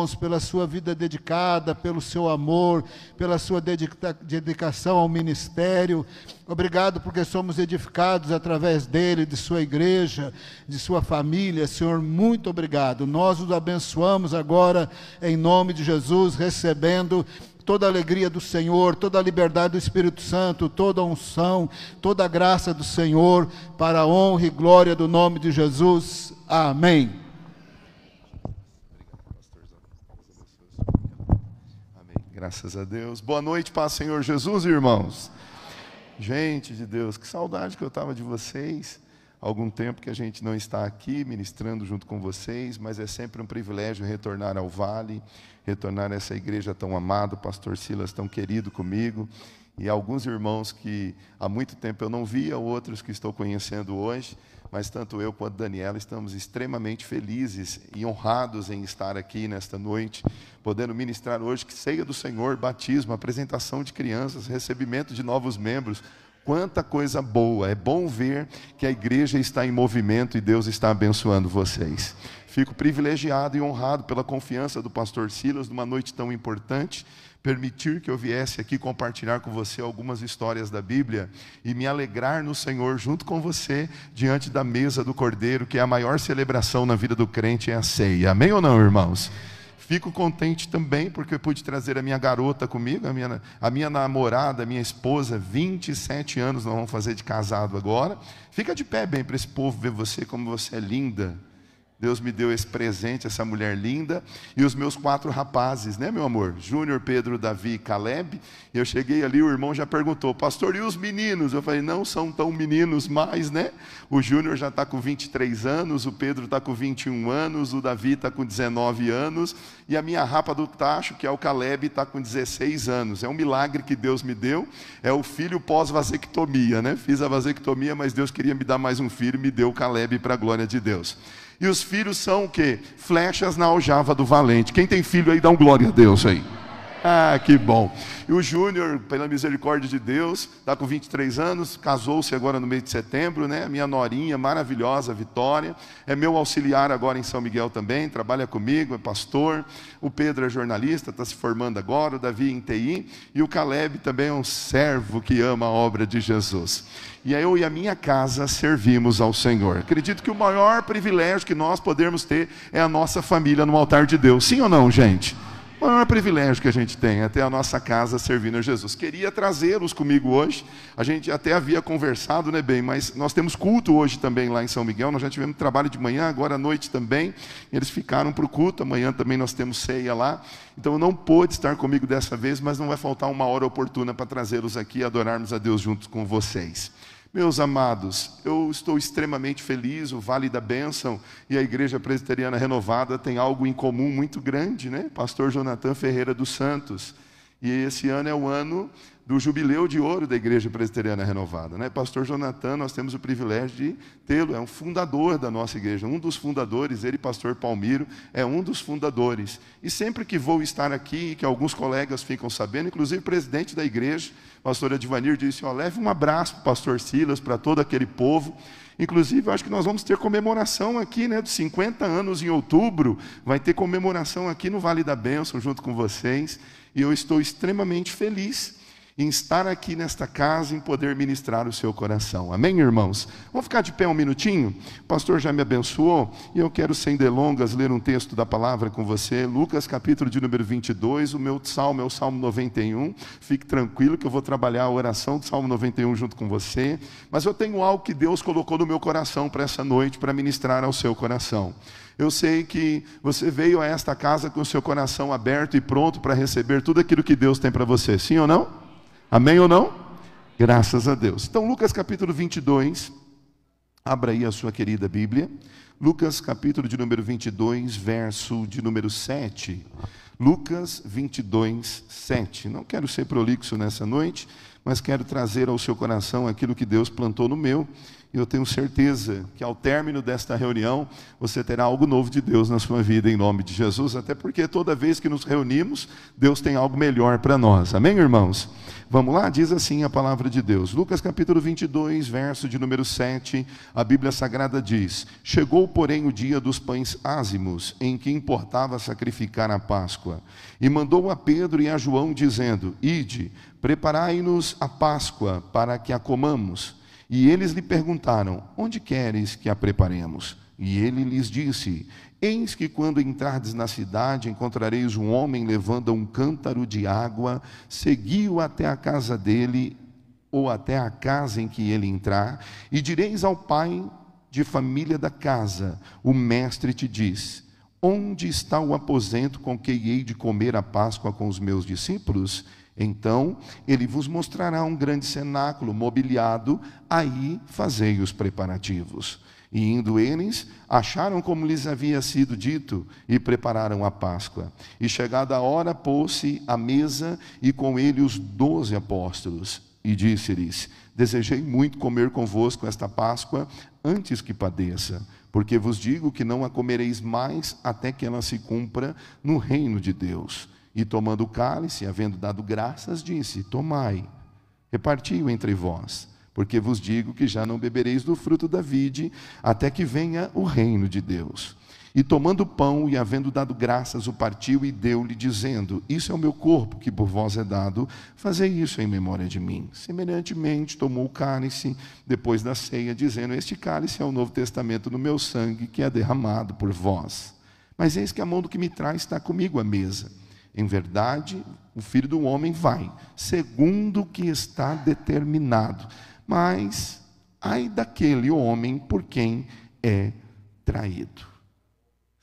irmãos, pela sua vida dedicada, pelo seu amor, pela sua dedicação ao ministério. Obrigado porque somos edificados através dele, de sua igreja, de sua família. Senhor, muito obrigado. Nós os abençoamos agora, em nome de Jesus, recebendo toda a alegria do Senhor, toda a liberdade do Espírito Santo, toda a unção, toda a graça do Senhor, para a honra e glória do nome de Jesus. Amém. Amém. Graças a Deus. Boa noite, paz, Senhor Jesus, irmãos. Gente de Deus, que saudade que eu estava de vocês. Há algum tempo que a gente não está aqui ministrando junto com vocês, mas é sempre um privilégio retornar ao Vale, retornar a essa igreja tão amada, o pastor Silas tão querido comigo, e alguns irmãos que há muito tempo eu não via, outros que estou conhecendo hoje, mas tanto eu quanto Daniela estamos extremamente felizes e honrados em estar aqui nesta noite, podendo ministrar hoje que ceia do Senhor, batismo, apresentação de crianças, recebimento de novos membros. Quanta coisa boa, é bom ver que a igreja está em movimento e Deus está abençoando vocês. Fico privilegiado e honrado pela confiança do pastor Silas numa noite tão importante, permitir que eu viesse aqui compartilhar com você algumas histórias da Bíblia e me alegrar no Senhor junto com você, diante da mesa do Cordeiro, que é a maior celebração na vida do crente, é a ceia. Amém ou não, irmãos? Fico contente também porque eu pude trazer a minha garota comigo, a minha namorada, a minha esposa, 27 anos nós vamos fazer de casado agora. Fica de pé bem para esse povo ver você, como você é linda. Deus me deu esse presente, essa mulher linda, e os meus 4 rapazes, né, meu amor? Júnior, Pedro, Davi e Caleb. Eu cheguei ali, o irmão já perguntou: pastor, e os meninos? Eu falei: não são tão meninos mais, né? O Júnior já está com 23 anos, o Pedro está com 21 anos, o Davi está com 19 anos, e a minha rapa do tacho, que é o Caleb, está com 16 anos. É um milagre que Deus me deu, é o filho pós-vasectomia, né? Fiz a vasectomia, mas Deus queria me dar mais um filho, me deu o Caleb para a glória de Deus. E os filhos são o quê? Flechas na aljava do valente. Quem tem filho aí, dá um glória a Deus aí. Ah, que bom. E o Júnior, pela misericórdia de Deus, está com 23 anos, casou-se agora no mês de setembro, né? Minha norinha maravilhosa, Vitória, é meu auxiliar agora em São Miguel também, trabalha comigo, é pastor. O Pedro é jornalista, está se formando agora, o Davi em TI, e o Caleb também é um servo que ama a obra de Jesus. E aí eu e a minha casa servimos ao Senhor. Acredito que o maior privilégio que nós podemos ter é a nossa família no altar de Deus. Sim ou não, gente? O maior privilégio que a gente tem é ter a nossa casa servindo a Jesus. Queria trazê-los comigo hoje. A gente até havia conversado, né, bem? Mas nós temos culto hoje também lá em São Miguel. Nós já tivemos trabalho de manhã, agora à noite também. Eles ficaram para o culto. Amanhã também nós temos ceia lá. Então eu não pude estar comigo dessa vez, mas não vai faltar uma hora oportuna para trazê-los aqui e adorarmos a Deus juntos com vocês. Meus amados, eu estou extremamente feliz. O Vale da Bênção e a Igreja Presbiteriana Renovada têm algo em comum muito grande, né? Pastor Jonathan Ferreira dos Santos. E esse ano é o ano do Jubileu de Ouro da Igreja Presbiteriana Renovada, né? Pastor Jonathan, nós temos o privilégio de tê-lo, é um fundador da nossa igreja, um dos fundadores. Ele, pastor Palmiro, é um dos fundadores. E sempre que vou estar aqui, que alguns colegas ficam sabendo, inclusive o presidente da igreja, pastor Advanir, disse: leve um abraço para o pastor Silas, para todo aquele povo. Inclusive, eu acho que nós vamos ter comemoração aqui, né, dos 50 anos em outubro. Vai ter comemoração aqui no Vale da Bênção, junto com vocês. E eu estou extremamente feliz em estar aqui nesta casa, em poder ministrar o seu coração. Amém, irmãos? Vamos ficar de pé um minutinho? O pastor já me abençoou e eu quero, sem delongas, ler um texto da palavra com você. Lucas, capítulo de número 22, o meu salmo é o Salmo 91. Fique tranquilo que eu vou trabalhar a oração do Salmo 91 junto com você. Mas eu tenho algo que Deus colocou no meu coração para essa noite, para ministrar ao seu coração. Eu sei que você veio a esta casa com o seu coração aberto e pronto para receber tudo aquilo que Deus tem para você. Sim ou não? Amém ou não? Graças a Deus. Então, Lucas capítulo 22, abra aí a sua querida Bíblia. Lucas capítulo de número 22, verso de número 7. Lucas 22, 7. Não quero ser prolixo nessa noite, mas quero trazer ao seu coração aquilo que Deus plantou no meu. E eu tenho certeza que ao término desta reunião, você terá algo novo de Deus na sua vida, em nome de Jesus. Até porque toda vez que nos reunimos, Deus tem algo melhor para nós. Amém, irmãos? Vamos lá? Diz assim a palavra de Deus. Lucas capítulo 22, verso de número 7. A Bíblia Sagrada diz: chegou, porém, o dia dos pães ázimos, em que importava sacrificar a Páscoa. E mandou a Pedro e a João, dizendo: ide, preparai-nos a Páscoa, para que a comamos. E eles lhe perguntaram: onde queres que a preparemos? E ele lhes disse: eis que quando entrardes na cidade, encontrareis um homem levando um cântaro de água, segui-o até a casa dele, ou até a casa em que ele entrar, e direis ao pai de família da casa: o mestre te diz, onde está o aposento com que hei de comer a Páscoa com os meus discípulos? Então ele vos mostrará um grande cenáculo mobiliado, aí fazei os preparativos. E indo eles, acharam como lhes havia sido dito, e prepararam a Páscoa. E chegada a hora, pôs-se à mesa, e com ele os 12 apóstolos. E disse-lhes: desejei muito comer convosco esta Páscoa, antes que padeça. Porque vos digo que não a comereis mais, até que ela se cumpra no reino de Deus. E tomando o cálice, havendo dado graças, disse: tomai, reparti-o entre vós, porque vos digo que já não bebereis do fruto da vide, até que venha o reino de Deus. E tomando o pão, e havendo dado graças, o partiu e deu-lhe, dizendo: isso é o meu corpo, que por vós é dado, fazei isso em memória de mim. Semelhantemente, tomou o cálice, depois da ceia, dizendo: este cálice é o novo testamento no meu sangue, que é derramado por vós. Mas eis que a mão do que me traz está comigo à mesa. Em verdade, o Filho do Homem vai, segundo o que está determinado. Mas, ai daquele homem por quem é traído.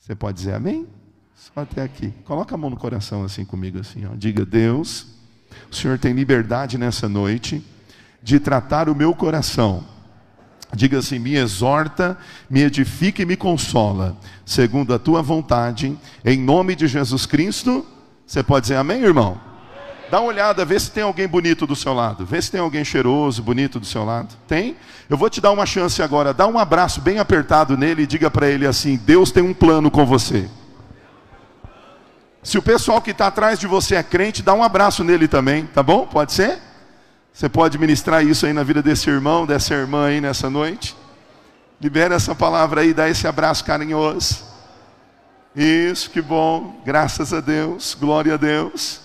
Você pode dizer amém? Só até aqui. Coloca a mão no coração assim comigo, assim, ó. Diga: Deus, o Senhor tem liberdade nessa noite de tratar o meu coração. Diga assim: me exorta, me edifica e me consola, segundo a tua vontade, em nome de Jesus Cristo. Você pode dizer amém, irmão? Dá uma olhada, vê se tem alguém bonito do seu lado. Vê se tem alguém cheiroso, bonito do seu lado. Tem? Eu vou te dar uma chance agora. Dá um abraço bem apertado nele e diga para ele assim: Deus tem um plano com você. Se o pessoal que está atrás de você é crente, dá um abraço nele também, tá bom? Pode ser? Você pode ministrar isso aí na vida desse irmão, dessa irmã aí nessa noite. Libera essa palavra aí, dá esse abraço carinhoso. Isso, que bom. Graças a Deus, glória a Deus.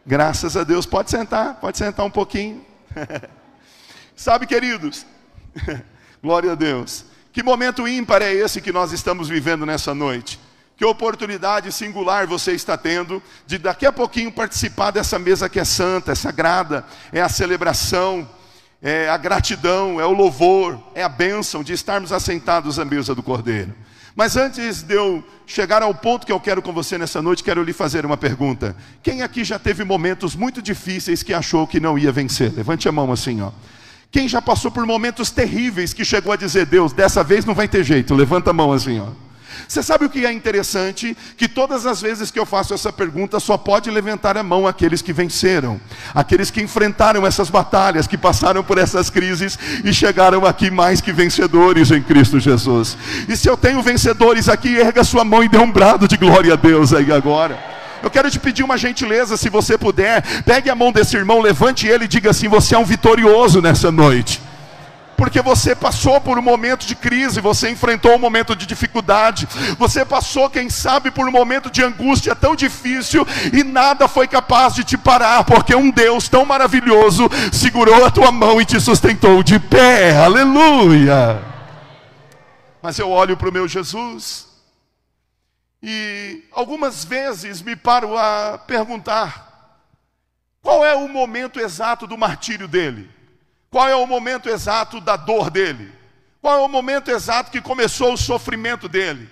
Graças a Deus. Pode sentar um pouquinho. Sabe, queridos, glória a Deus, que momento ímpar é esse que nós estamos vivendo nessa noite. Que oportunidade singular você está tendo de daqui a pouquinho participar dessa mesa que é santa, é sagrada, é a celebração, é a gratidão, é o louvor, é a bênção de estarmos assentados à mesa do Cordeiro. Mas antes de eu chegar ao ponto que eu quero com você nessa noite, quero lhe fazer uma pergunta. Quem aqui já teve momentos muito difíceis que achou que não ia vencer? Levante a mão assim, ó. Quem já passou por momentos terríveis que chegou a dizer: Deus, dessa vez não vai ter jeito? Levanta a mão assim, ó. Você sabe o que é interessante? Que todas as vezes que eu faço essa pergunta, só pode levantar a mão aqueles que venceram, aqueles que enfrentaram essas batalhas, que passaram por essas crises e chegaram aqui mais que vencedores em Cristo Jesus. E se eu tenho vencedores aqui, erga sua mão e dê um brado de glória a Deus aí agora. Eu quero te pedir uma gentileza, se você puder, pegue a mão desse irmão, levante ele e diga assim: você é um vitorioso nessa noite. Porque você passou por um momento de crise, você enfrentou um momento de dificuldade, você passou, quem sabe, por um momento de angústia tão difícil, e nada foi capaz de te parar, porque um Deus tão maravilhoso segurou a tua mão e te sustentou de pé. Aleluia! Mas eu olho para o meu Jesus, e algumas vezes me paro a perguntar: qual é o momento exato do martírio dele? Qual é o momento exato da dor dele? Qual é o momento exato que começou o sofrimento dele?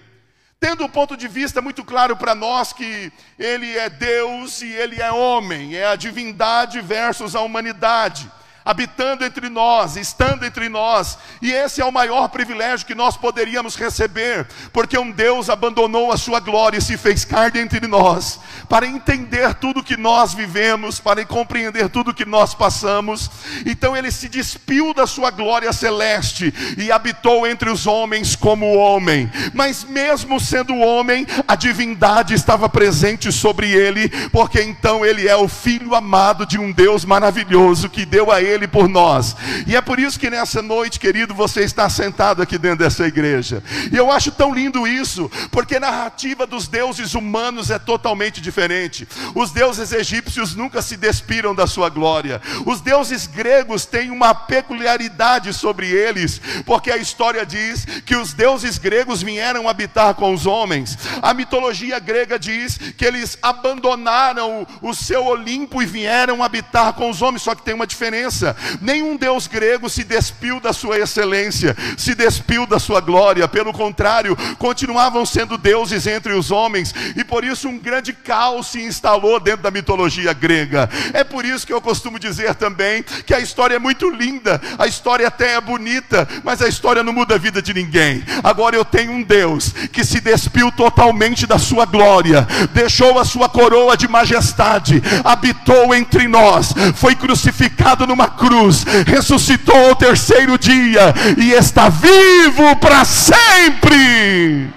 Tendo um ponto de vista muito claro para nós que ele é Deus e ele é homem, é a divindade versus a humanidade. habitando entre nós, estando entre nós. E esse é o maior privilégio que nós poderíamos receber, porque um Deus abandonou a sua glória e se fez carne entre nós, para entender tudo que nós vivemos, para compreender tudo que nós passamos. Então ele se despiu da sua glória celeste e habitou entre os homens como homem. Mas mesmo sendo homem, a divindade estava presente sobre ele, porque então ele é o filho amado de um Deus maravilhoso que deu a ele por nós. E é por isso que nessa noite, querido, você está sentado aqui dentro dessa igreja. E eu acho tão lindo isso, porque a narrativa dos deuses humanos é totalmente diferente. Os deuses egípcios nunca se despiram da sua glória. Os deuses gregos têm uma peculiaridade sobre eles, porque a história diz que os deuses gregos vieram habitar com os homens. A mitologia grega diz que eles abandonaram o seu Olimpo e vieram habitar com os homens. Só que tem uma diferença: nenhum deus grego se despiu da sua excelência, se despiu da sua glória. Pelo contrário, continuavam sendo deuses entre os homens, e por isso um grande caos se instalou dentro da mitologia grega. É por isso que eu costumo dizer também que a história é muito linda, a história até é bonita, mas a história não muda a vida de ninguém. Agora eu tenho um Deus que se despiu totalmente da sua glória, deixou a sua coroa de majestade, habitou entre nós, foi crucificado numa cruz, ressuscitou ao terceiro dia e está vivo para sempre.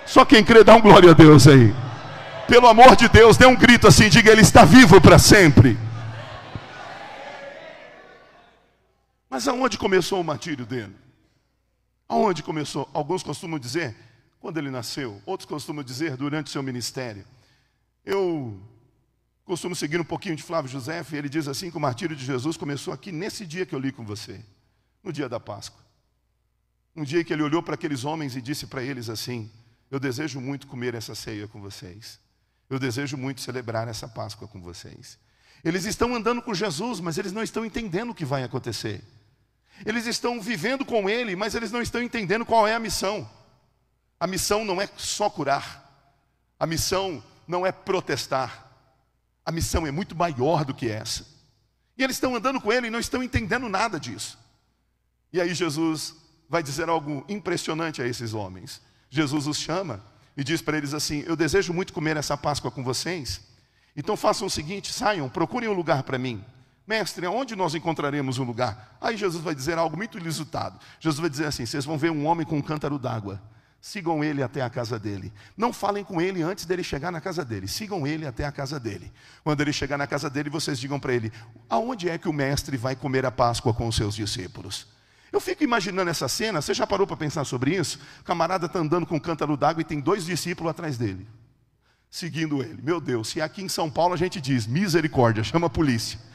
Só quem crê dá um glória a Deus aí. Pelo amor de Deus, dê um grito assim, diga: ele está vivo para sempre. Mas aonde começou o martírio dele? Aonde começou? Alguns costumam dizer quando ele nasceu, outros costumam dizer durante o seu ministério. Eu costumo seguir um pouquinho de Flávio José, e ele diz assim que o martírio de Jesus começou aqui nesse dia que eu li com você, no dia da Páscoa. Um dia que ele olhou para aqueles homens e disse para eles assim: eu desejo muito comer essa ceia com vocês. Eu desejo muito celebrar essa Páscoa com vocês. Eles estão andando com Jesus, mas eles não estão entendendo o que vai acontecer. Eles estão vivendo com Ele, mas eles não estão entendendo qual é a missão. A missão não é só curar. A missão não é protestar. A missão é muito maior do que essa. E eles estão andando com Ele e não estão entendendo nada disso. E aí Jesus vai dizer algo impressionante a esses homens. Jesus os chama e diz para eles assim: eu desejo muito comer essa Páscoa com vocês. Então façam o seguinte, saiam, procurem um lugar para mim. Mestre, aonde nós encontraremos um lugar? Aí Jesus vai dizer algo muito inusitado. Jesus vai dizer assim: vocês vão ver um homem com um cântaro d'água. Sigam ele até a casa dele. Não falem com ele antes dele chegar na casa dele. Sigam ele até a casa dele. Quando ele chegar na casa dele, vocês digam para ele: aonde é que o mestre vai comer a Páscoa com os seus discípulos? Eu fico imaginando essa cena. Você já parou para pensar sobre isso? O camarada está andando com um cântaro d'água e tem 2 discípulos atrás dele, seguindo ele. Meu Deus, se aqui em São Paulo a gente diz misericórdia, chama a polícia.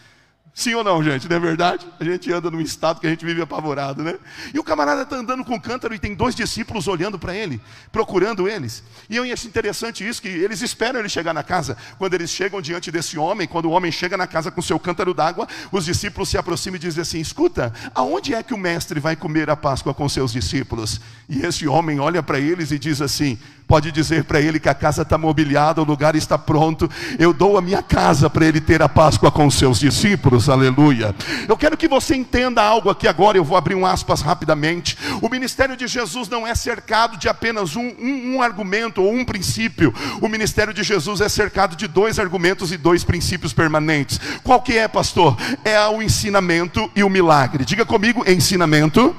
Sim ou não, gente? Não é verdade? A gente anda num estado que a gente vive apavorado, né? E o camarada está andando com um cântaro e tem 2 discípulos olhando para ele, procurando eles. E eu acho interessante isso, que eles esperam ele chegar na casa. Quando eles chegam diante desse homem, quando o homem chega na casa com seu cântaro d'água, os discípulos se aproximam e dizem assim: escuta, aonde é que o mestre vai comer a Páscoa com seus discípulos? E esse homem olha para eles e diz assim: pode dizer para ele que a casa está mobiliada, o lugar está pronto. Eu dou a minha casa para ele ter a Páscoa com os seus discípulos. Aleluia. Eu quero que você entenda algo aqui agora. Eu vou abrir um aspas rapidamente. O ministério de Jesus não é cercado de apenas um argumento ou um princípio. O ministério de Jesus é cercado de 2 argumentos e 2 princípios permanentes. Qual que é, pastor? É o ensinamento e o milagre. Diga comigo: ensinamento,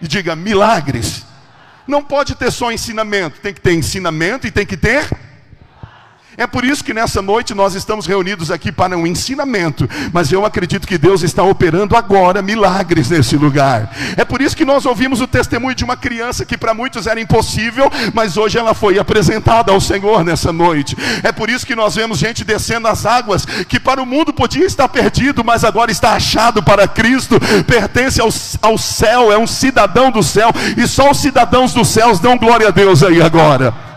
e diga milagres. Não pode ter só ensinamento, tem que ter ensinamento e tem que ter. É por isso que nessa noite nós estamos reunidos aqui para um ensinamento, mas eu acredito que Deus está operando agora milagres nesse lugar. É por isso que nós ouvimos o testemunho de uma criança que para muitos era impossível, mas hoje ela foi apresentada ao Senhor nessa noite. É por isso que nós vemos gente descendo as águas, que para o mundo podia estar perdido, mas agora está achado para Cristo, pertence ao céu, é um cidadão do céu, e só os cidadãos dos céus dão glória a Deus aí agora.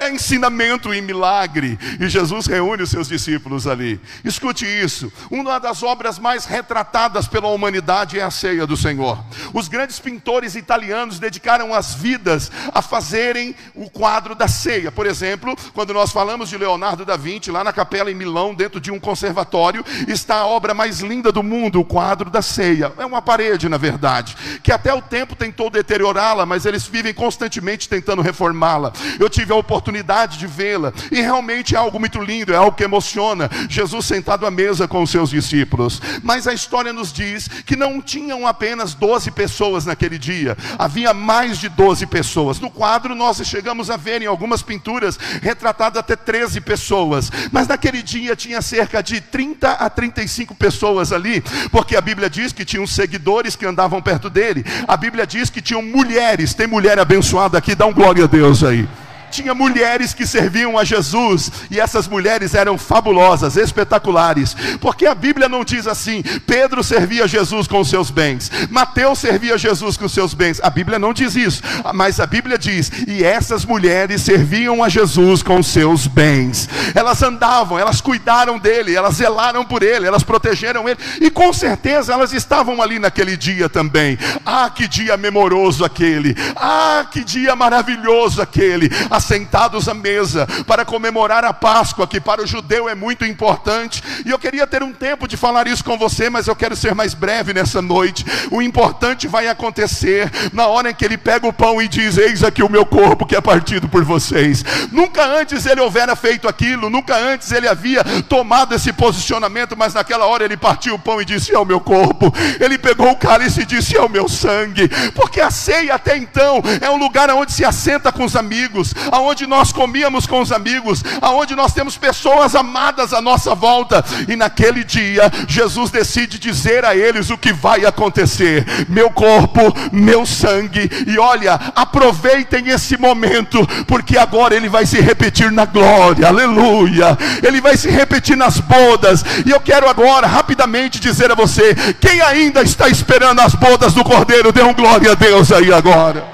é ensinamento e milagre. E Jesus reúne os seus discípulos ali. Escute isso, uma das obras mais retratadas pela humanidade é a ceia do Senhor. Os grandes pintores italianos dedicaram as vidas a fazerem o quadro da ceia. Por exemplo, quando nós falamos de Leonardo da Vinci, lá na capela em Milão, dentro de um conservatório, está a obra mais linda do mundo, o quadro da ceia. É uma parede, na verdade, que até o tempo tentou deteriorá-la, mas eles vivem constantemente tentando reformá-la. Eu tive a oportunidade de vê-la, e realmente é algo muito lindo, é algo que emociona. Jesus sentado à mesa com os seus discípulos. Mas a história nos diz que não tinham apenas 12 pessoas naquele dia, havia mais de 12 pessoas. No quadro nós chegamos a ver em algumas pinturas retratado até 13 pessoas, mas naquele dia tinha cerca de 30 a 35 pessoas ali, porque a Bíblia diz que tinham seguidores que andavam perto dele. A Bíblia diz que tinham mulheres. Tem mulher abençoada aqui? Dá um glória a Deus aí. Tinha mulheres que serviam a Jesus, e essas mulheres eram fabulosas, espetaculares, porque a Bíblia não diz assim: Pedro servia Jesus com os seus bens, Mateus servia Jesus com os seus bens. A Bíblia não diz isso, mas a Bíblia diz: e essas mulheres serviam a Jesus com os seus bens. Elas andavam, elas cuidaram dele, elas zelaram por ele, elas protegeram ele, e com certeza elas estavam ali naquele dia também. Ah, que dia memoroso aquele! Ah, que dia maravilhoso aquele! Sentados à mesa para comemorar a Páscoa, que para o judeu é muito importante. E eu queria ter um tempo de falar isso com você, mas eu quero ser mais breve nessa noite. O importante vai acontecer na hora em que ele pega o pão e diz: eis aqui o meu corpo que é partido por vocês. Nunca antes ele houvera feito aquilo, nunca antes ele havia tomado esse posicionamento, mas naquela hora ele partiu o pão e disse: é o meu corpo. Ele pegou o cálice e disse: é o meu sangue. Porque a ceia até então é um lugar onde se assenta com os amigos, aonde nós comíamos com os amigos, aonde nós temos pessoas amadas à nossa volta. E naquele dia Jesus decide dizer a eles o que vai acontecer: meu corpo, meu sangue. E olha, aproveitem esse momento, porque agora ele vai se repetir na glória, aleluia. Ele vai se repetir nas bodas. E eu quero agora rapidamente dizer a você: quem ainda está esperando as bodas do Cordeiro, dê um glória a Deus aí agora.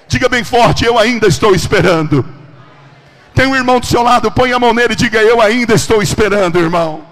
Diga bem forte: eu ainda estou esperando. Tem um irmão do seu lado, põe a mão nele e diga: eu ainda estou esperando, irmão.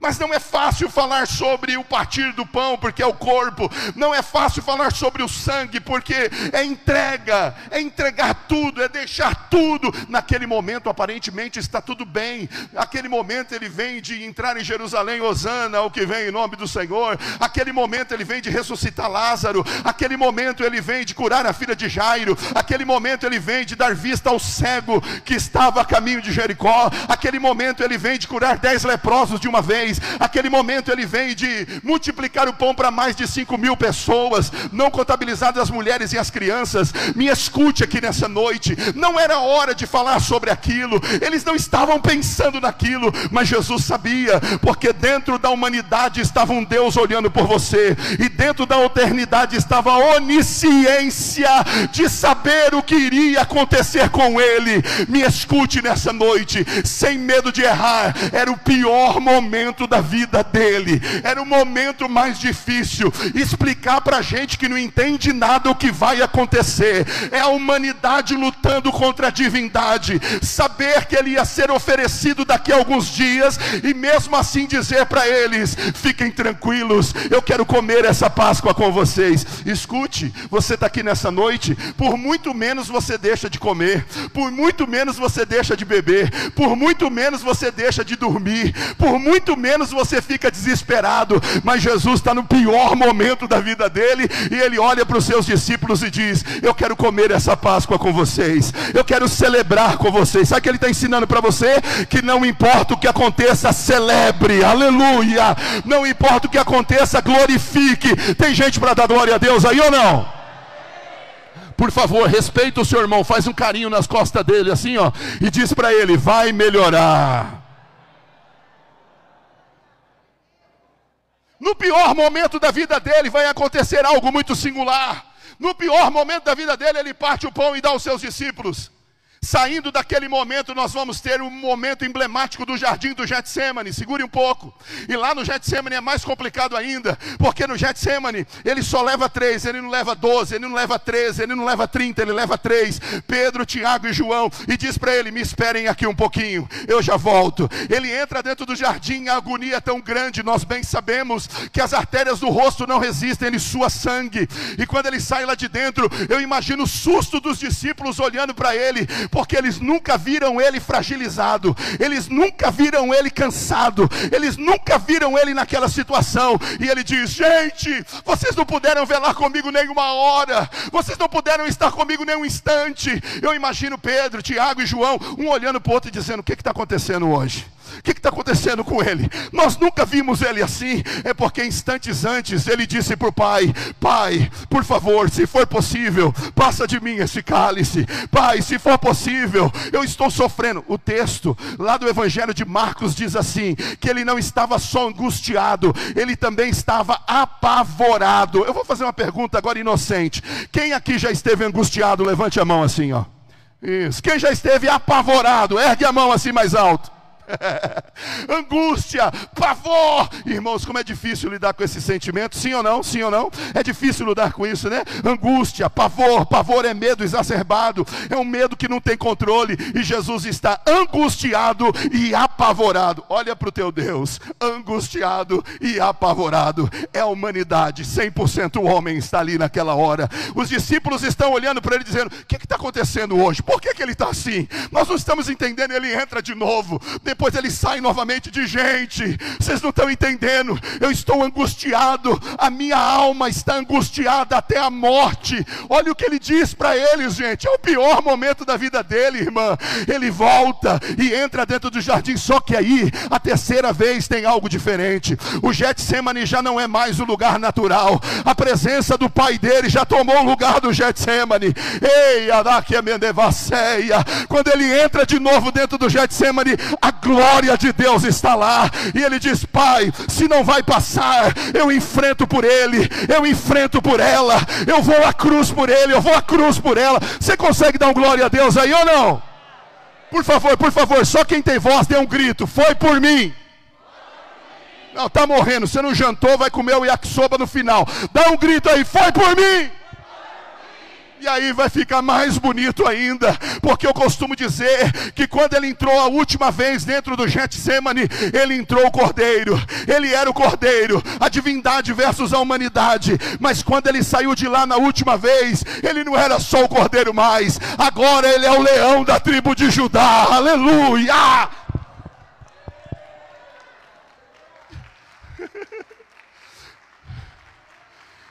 Mas não é fácil falar sobre o partir do pão, porque é o corpo. Não é fácil falar sobre o sangue, porque é entrega, é entregar tudo, é deixar tudo. Naquele momento aparentemente está tudo bem. Naquele momento ele vem de entrar em Jerusalém, hosana, o que vem em nome do Senhor. Aquele momento ele vem de ressuscitar Lázaro. Aquele momento ele vem de curar a filha de Jairo. Aquele momento ele vem de dar vista ao cego que estava a caminho de Jericó. Aquele momento ele vem de curar 10 leprosos de uma vez. Aquele momento ele vem de multiplicar o pão para mais de 5.000 pessoas, não contabilizadas as mulheres e as crianças. Me escute aqui nessa noite, não era hora de falar sobre aquilo, eles não estavam pensando naquilo, mas Jesus sabia, porque dentro da humanidade estava um Deus olhando por você, e dentro da eternidade estava a onisciência de saber o que iria acontecer com ele. Me escute nessa noite, sem medo de errar. Era o pior momento da vida dele, era o momento mais difícil. Explicar para gente que não entende nada o que vai acontecer, é a humanidade lutando contra a divindade, saber que ele ia ser oferecido daqui a alguns dias, e mesmo assim dizer para eles: fiquem tranquilos, eu quero comer essa Páscoa com vocês. Escute, você está aqui nessa noite, por muito menos você deixa de comer, por muito menos você deixa de beber, por muito menos você deixa de dormir, por muito menos você fica desesperado, mas Jesus está no pior momento da vida dele, e ele olha para os seus discípulos e diz: eu quero comer essa Páscoa com vocês, eu quero celebrar com vocês. Sabe o que ele está ensinando para você? Que não importa o que aconteça, celebre, aleluia. Não importa o que aconteça, glorifique. Tem gente para dar glória a Deus aí ou não? Por favor, respeita o seu irmão, faz um carinho nas costas dele assim, ó, e diz para ele: vai melhorar. No pior momento da vida dele vai acontecer algo muito singular. No pior momento da vida dele, ele parte o pão e dá aos seus discípulos. Saindo daquele momento, nós vamos ter um momento emblemático do jardim do Getsemane. Segure um pouco. E lá no Getsemane é mais complicado ainda, porque no Getsemane ele só leva 3, ele não leva 12, ele não leva 13, ele não leva 30, ele leva 3, Pedro, Tiago e João, e diz para ele: me esperem aqui um pouquinho, eu já volto. Ele entra dentro do jardim, a agonia é tão grande, nós bem sabemos que as artérias do rosto não resistem, ele sua sangue, e quando ele sai lá de dentro, eu imagino o susto dos discípulos olhando para ele, porque eles nunca viram ele fragilizado, eles nunca viram ele cansado, eles nunca viram ele naquela situação. E ele diz: gente, vocês não puderam velar comigo nenhuma hora, vocês não puderam estar comigo nem um instante. Eu imagino Pedro, Tiago e João, um olhando para o outro e dizendo: o que está acontecendo hoje? O que está acontecendo com ele? Nós nunca vimos ele assim. É porque instantes antes ele disse para o Pai: Pai, por favor, se for possível, passa de mim esse cálice. Pai, se for possível, eu estou sofrendo. O texto lá do Evangelho de Marcos diz assim, que ele não estava só angustiado, ele também estava apavorado. Eu vou fazer uma pergunta agora inocente. Quem aqui já esteve angustiado? Levante a mão assim, ó. Isso. Quem já esteve apavorado? Ergue a mão assim mais alto. Angústia, pavor. Irmãos, como é difícil lidar com esse sentimento. Sim ou não? Sim ou não? É difícil lidar com isso, né? Angústia, pavor. Pavor é medo exacerbado, é um medo que não tem controle. E Jesus está angustiado e apavorado. Olha para o teu Deus, angustiado e apavorado. É a humanidade, 100% o homem está ali naquela hora. Os discípulos estão olhando para ele dizendo: o que está acontecendo hoje? Por que ele está assim? Nós não estamos entendendo. Ele entra de novo, depois ele sai novamente de: gente, vocês não estão entendendo, eu estou angustiado, a minha alma está angustiada até a morte. Olha o que ele diz para eles, gente, é o pior momento da vida dele, irmã. Ele volta e entra dentro do jardim, só que aí, a terceira vez tem algo diferente. O Getsemane já não é mais o lugar natural, a presença do Pai dele já tomou o lugar do Getsemane. Ei, Araquemendevaceia, quando ele entra de novo dentro do Getsemane, a glória de Deus está lá, e ele diz: Pai, se não vai passar, eu enfrento por ele, eu enfrento por ela, eu vou à cruz por ele, eu vou à cruz por ela. Você consegue dar um glória a Deus aí ou não? Por favor, só quem tem voz dê um grito: foi por mim. Não, está morrendo, você não jantou, vai comer o yakisoba no final. Dá um grito aí: foi por mim. E aí vai ficar mais bonito ainda, porque eu costumo dizer que quando ele entrou a última vez dentro do Getsemane, ele entrou o Cordeiro, ele era o Cordeiro, a divindade versus a humanidade. Mas quando ele saiu de lá na última vez, ele não era só o Cordeiro mais, agora ele é o leão da tribo de Judá. Aleluia!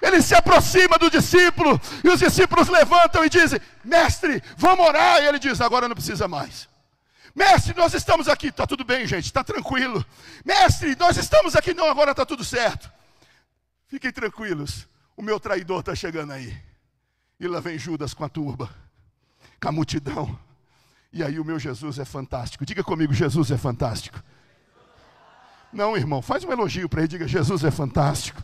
Ele se aproxima do discípulo, e os discípulos levantam e dizem: mestre, vamos orar. E ele diz: agora não precisa mais. Mestre, nós estamos aqui. Está tudo bem, gente, está tranquilo. Mestre, nós estamos aqui. Não, agora está tudo certo. Fiquem tranquilos, o meu traidor está chegando aí. E lá vem Judas com a turba, com a multidão. E aí o meu Jesus é fantástico. Diga comigo: Jesus é fantástico. Não, irmão, faz um elogio para ele, diga: Jesus é fantástico.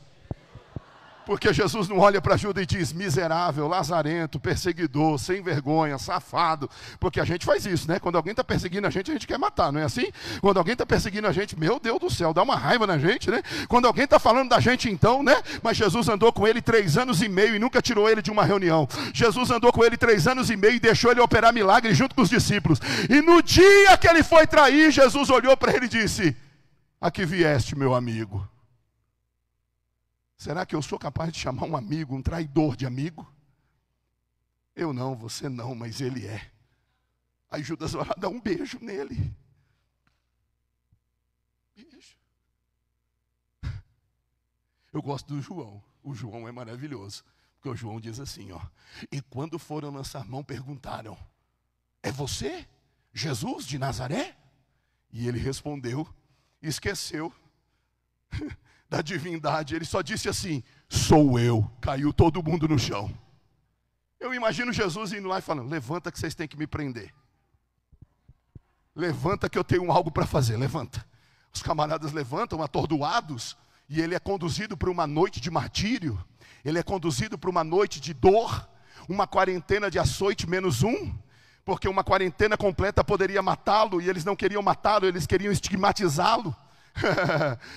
Porque Jesus não olha para Judas e diz: miserável, lazarento, perseguidor, sem vergonha, safado. Porque a gente faz isso, né? Quando alguém está perseguindo a gente quer matar, não é assim? Quando alguém está perseguindo a gente, meu Deus do céu, dá uma raiva na gente, né? Quando alguém está falando da gente, então, né? Mas Jesus andou com ele 3 anos e meio e nunca tirou ele de uma reunião. Jesus andou com ele 3 anos e meio e deixou ele operar milagres junto com os discípulos. E no dia que ele foi trair, Jesus olhou para ele e disse: a que vieste, meu amigo? Será que eu sou capaz de chamar um amigo, um traidor de amigo? Eu não, você não, mas ele é. Aí Judas vai lá dar um beijo nele. Beijo. Eu gosto do João. O João é maravilhoso. Porque o João diz assim, ó: e quando foram lançar mão, perguntaram: é você, Jesus de Nazaré? E ele respondeu, esqueceu da divindade, ele só disse assim: sou eu. Caiu todo mundo no chão. Eu imagino Jesus indo lá e falando: levanta que vocês têm que me prender. Levanta que eu tenho algo para fazer, levanta. Os camaradas levantam atordoados, e ele é conduzido para uma noite de martírio, ele é conduzido para uma noite de dor, uma quarentena de açoite -1, porque uma quarentena completa poderia matá-lo, e eles não queriam matá-lo, eles queriam estigmatizá-lo.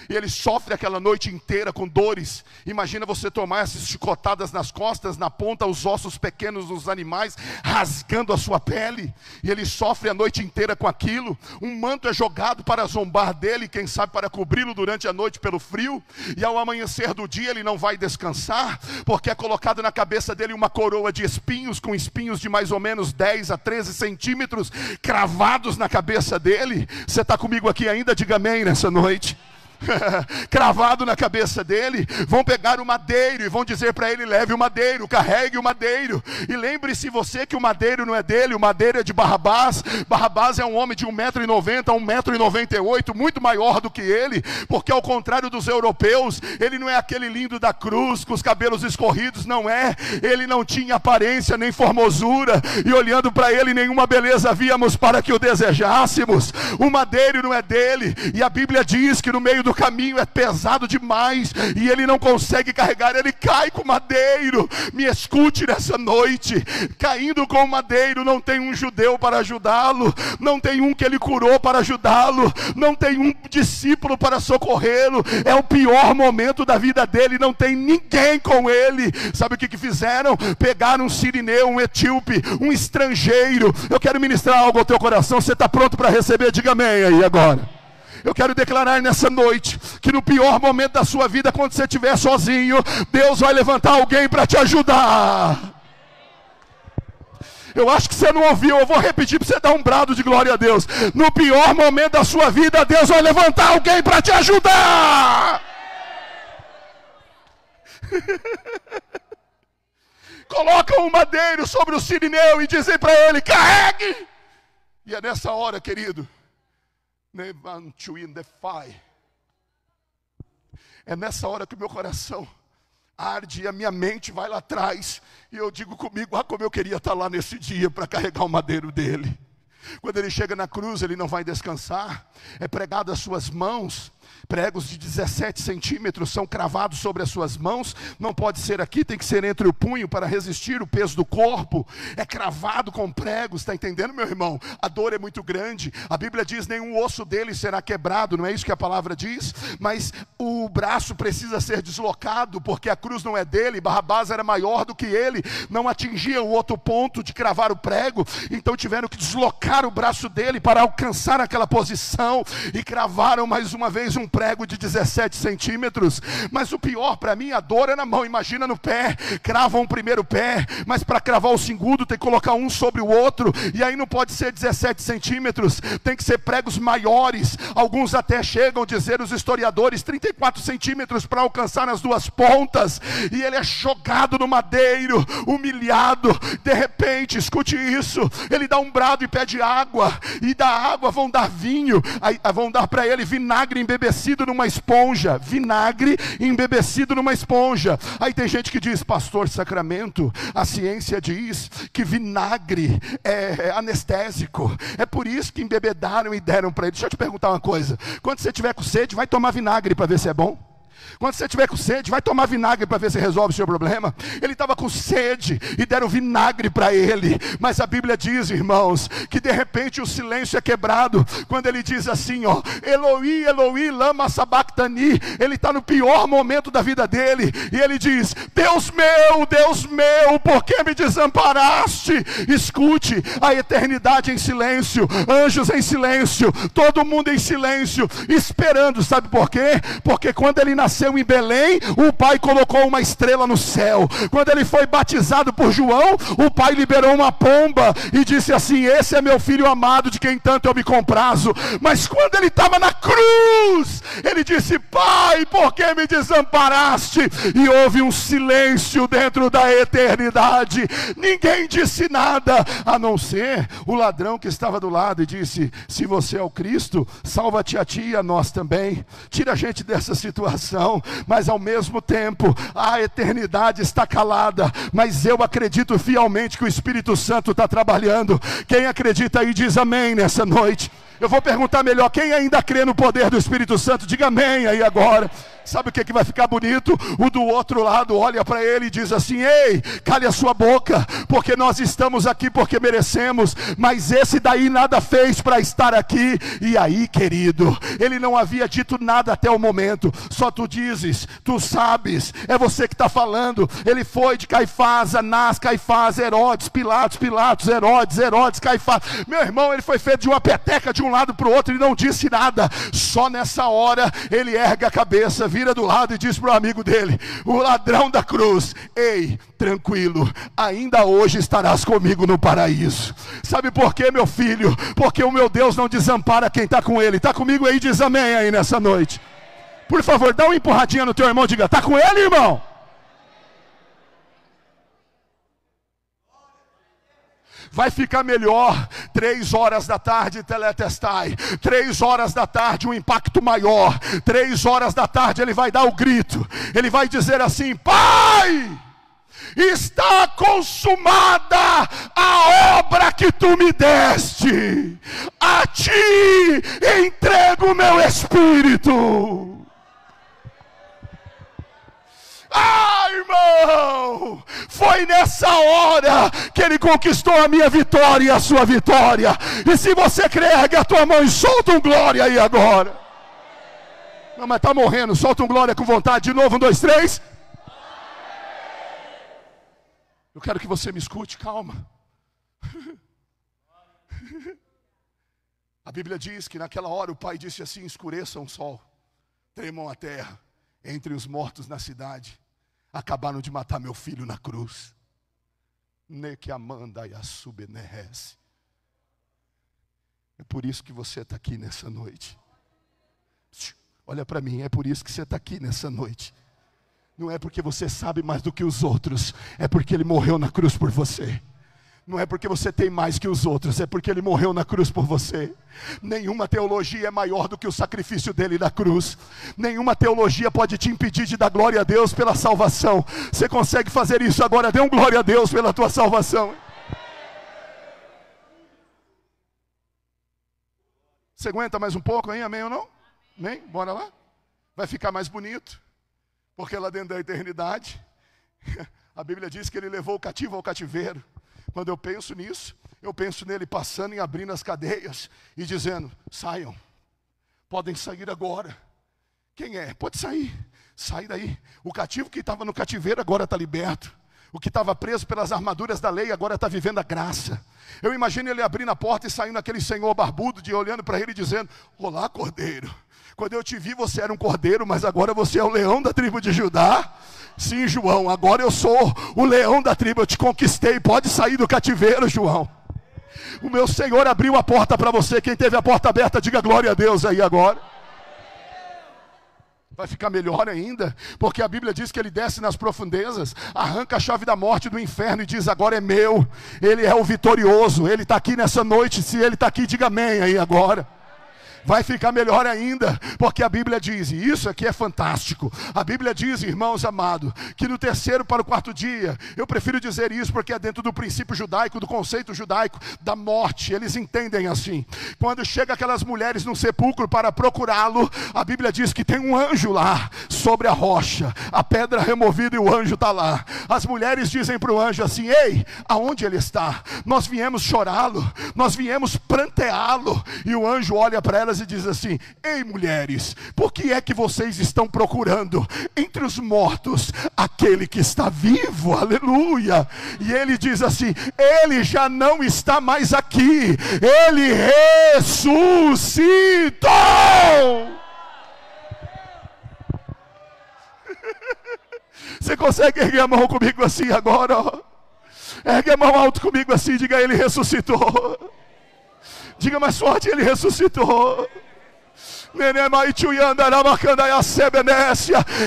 E ele sofre aquela noite inteira com dores. Imagina você tomar essas chicotadas nas costas, na ponta, os ossos pequenos dos animais rasgando a sua pele, e ele sofre a noite inteira com aquilo. Um manto é jogado para zombar dele, quem sabe para cobri-lo durante a noite pelo frio, e ao amanhecer do dia ele não vai descansar, porque é colocado na cabeça dele uma coroa de espinhos, com espinhos de mais ou menos 10 a 13 centímetros cravados na cabeça dele. Você está comigo aqui ainda? Diga amém nessa noite. Cravado na cabeça dele. Vão pegar o madeiro e vão dizer para ele: leve o madeiro, carregue o madeiro. E lembre-se você que o madeiro não é dele, o madeiro é de Barrabás. Barrabás é um homem de 1,90 m, 1,98 m, muito maior do que ele, porque ao contrário dos europeus, ele não é aquele lindo da cruz, com os cabelos escorridos, não é. Ele não tinha aparência nem formosura, e olhando para ele nenhuma beleza víamos para que o desejássemos. O madeiro não é dele, e a Bíblia diz que no meio do caminho é pesado demais, e ele não consegue carregar, ele cai com o madeiro. Me escute nessa noite, caindo com o madeiro, não tem um judeu para ajudá-lo, não tem um que ele curou para ajudá-lo, não tem um discípulo para socorrê-lo. É o pior momento da vida dele, não tem ninguém com ele. Sabe o que fizeram? Pegaram um sirineu, um etíope, um estrangeiro. Eu quero ministrar algo ao teu coração. Você está pronto para receber? Diga amém aí agora. Eu quero declarar nessa noite que no pior momento da sua vida, quando você estiver sozinho, Deus vai levantar alguém para te ajudar. Eu acho que você não ouviu, eu vou repetir para você dar um brado de glória a Deus. No pior momento da sua vida, Deus vai levantar alguém para te ajudar. Colocam um madeiro sobre o sirineu e dizem para ele: carregue. E é nessa hora, querido, é nessa hora que o meu coração arde e a minha mente vai lá atrás, e eu digo comigo: ah, como eu queria estar lá nesse dia para carregar o madeiro dele. Quando ele chega na cruz, ele não vai descansar, é pregado às suas mãos. Pregos de 17 centímetros são cravados sobre as suas mãos. Não pode ser aqui, tem que ser entre o punho para resistir o peso do corpo. É cravado com pregos, está entendendo, meu irmão? A dor é muito grande. A Bíblia diz: nenhum osso dele será quebrado, não é isso que a palavra diz? Mas o braço precisa ser deslocado, porque a cruz não é dele. Barrabás era maior do que ele, não atingia o outro ponto de cravar o prego, então tiveram que deslocar o braço dele para alcançar aquela posição, e cravaram mais uma vez um prego de 17 centímetros. Mas o pior para mim, a dor é na mão. Imagina no pé, cravam o primeiro pé, mas para cravar o segundo tem que colocar um sobre o outro, e aí não pode ser 17 centímetros, tem que ser pregos maiores. Alguns até chegam a dizer, os historiadores, 34 centímetros para alcançar as duas pontas. E ele é jogado no madeiro, humilhado. De repente, escute isso, ele dá um brado e pede água, e da água vão dar vinho, aí vão dar para ele vinagre embebecido numa esponja. Vinagre embebecido numa esponja. Aí tem gente que diz: pastor Sacramento, a ciência diz que vinagre é anestésico, é por isso que embebedaram e deram para ele. Deixa eu te perguntar uma coisa: quando você tiver com sede, vai tomar vinagre para ver se é bom? Quando você estiver com sede, vai tomar vinagre para ver se resolve o seu problema? Ele estava com sede e deram vinagre para ele. Mas a Bíblia diz, irmãos, que de repente o silêncio é quebrado quando ele diz assim, ó: Eloi, Eloi, lama sabachthani. Ele está no pior momento da vida dele, e ele diz: Deus meu, por que me desamparaste? Escute, a eternidade em silêncio, anjos em silêncio, todo mundo em silêncio, esperando. Sabe por quê? Porque quando ele nasceu em Belém, o pai colocou uma estrela no céu. Quando ele foi batizado por João, o pai liberou uma pomba e disse assim: esse é meu filho amado, de quem tanto eu me comprazo. Mas quando ele estava na cruz, ele disse: pai, por que me desamparaste? E houve um silêncio dentro da eternidade. Ninguém disse nada, a não ser o ladrão que estava do lado, e disse: se você é o Cristo, salva-te a ti e a nós também. Tira a gente dessa situação. Mas ao mesmo tempo a eternidade está calada. Mas eu acredito fielmente que o Espírito Santo está trabalhando. Quem acredita aí diz amém nessa noite. Eu vou perguntar melhor: quem ainda crê no poder do Espírito Santo? Diga amém aí agora. Sabe o que vai ficar bonito? O do outro lado olha para ele e diz assim: ei, cale a sua boca, porque nós estamos aqui porque merecemos, mas esse daí nada fez para estar aqui. E aí, querido, ele não havia dito nada até o momento, só tu dizes, tu sabes, é você que está falando. Ele foi de Caifás, Anás, Caifás, Herodes, Pilatos, Pilatos, Herodes, Caifás. Meu irmão, ele foi feito de uma peteca de um lado para o outro e não disse nada. Só nessa hora ele ergue a cabeça, vira do lado e diz para o amigo dele, o ladrão da cruz: ei, tranquilo, ainda hoje estarás comigo no paraíso. Sabe por quê, meu filho? Porque o meu Deus não desampara quem está com ele. Está comigo aí? Diz amém aí nessa noite. Por favor, dá uma empurradinha no teu irmão, diga: está com ele, irmão? Vai ficar melhor. 3 horas da tarde, teletestai. 3 horas da tarde, um impacto maior. 3 horas da tarde ele vai dar o grito. Ele vai dizer assim: Pai, está consumada a obra que tu me deste. A ti entrego o meu espírito. Ah, irmão, foi nessa hora que ele conquistou a minha vitória e a sua vitória. E se você crê, ergue a tua mão e solta um glória aí agora. Não, mas está morrendo, solta um glória com vontade. De novo, 1, 2, 3. Eu quero que você me escute, calma. A Bíblia diz que naquela hora o pai disse assim: escureça o sol, tremam a terra. Entre os mortos na cidade, acabaram de matar meu filho na cruz. Que Amanda e a Subenerese. É por isso que você está aqui nessa noite. Olha para mim, é por isso que você está aqui nessa noite. Não é porque você sabe mais do que os outros, é porque ele morreu na cruz por você. Não é porque você tem mais que os outros, é porque ele morreu na cruz por você. Nenhuma teologia é maior do que o sacrifício dele na cruz. Nenhuma teologia pode te impedir de dar glória a Deus pela salvação. Você consegue fazer isso agora? Dê um glória a Deus pela tua salvação. Você aguenta mais um pouco, hein? Amém ou não? Amém? Bora lá? Vai ficar mais bonito, porque lá dentro da eternidade, a Bíblia diz que ele levou o cativo ao cativeiro. Quando eu penso nisso, eu penso nele passando e abrindo as cadeias e dizendo: saiam, podem sair agora. Quem é? Pode sair, sai daí. O cativo que estava no cativeiro agora está liberto. O que estava preso pelas armaduras da lei agora está vivendo a graça. Eu imagino ele abrindo a porta e saindo aquele senhor barbudo, olhando para ele e dizendo: olá, cordeiro. Quando eu te vi você era um cordeiro, mas agora você é o leão da tribo de Judá. Sim, João, agora eu sou o leão da tribo, eu te conquistei, pode sair do cativeiro, João. O meu Senhor abriu a porta para você. Quem teve a porta aberta, diga glória a Deus aí agora. Vai ficar melhor ainda, porque a Bíblia diz que ele desce nas profundezas, arranca a chave da morte do inferno e diz: agora é meu. Ele é o vitorioso, ele está aqui nessa noite. Se ele está aqui, diga amém aí agora. Vai ficar melhor ainda, porque a Bíblia diz, e isso aqui é fantástico, a Bíblia diz, irmãos amados, que no 3º para o 4º dia, eu prefiro dizer isso porque é dentro do princípio judaico, do conceito judaico da morte, eles entendem assim. Quando chega aquelas mulheres no sepulcro para procurá-lo, a Bíblia diz que tem um anjo lá, sobre a rocha, a pedra removida e o anjo está lá. As mulheres dizem para o anjo assim: ei, aonde ele está? Nós viemos chorá-lo, nós viemos pranteá-lo. E o anjo olha para elas e diz assim: ei, mulheres, por que é que vocês estão procurando entre os mortos aquele que está vivo? Aleluia. E ele diz assim: ele já não está mais aqui, ele ressuscitou. Você consegue erguer a mão comigo assim agora? Ó? Ergue a mão alto comigo assim, diga: ele ressuscitou. Diga mais forte: ele ressuscitou.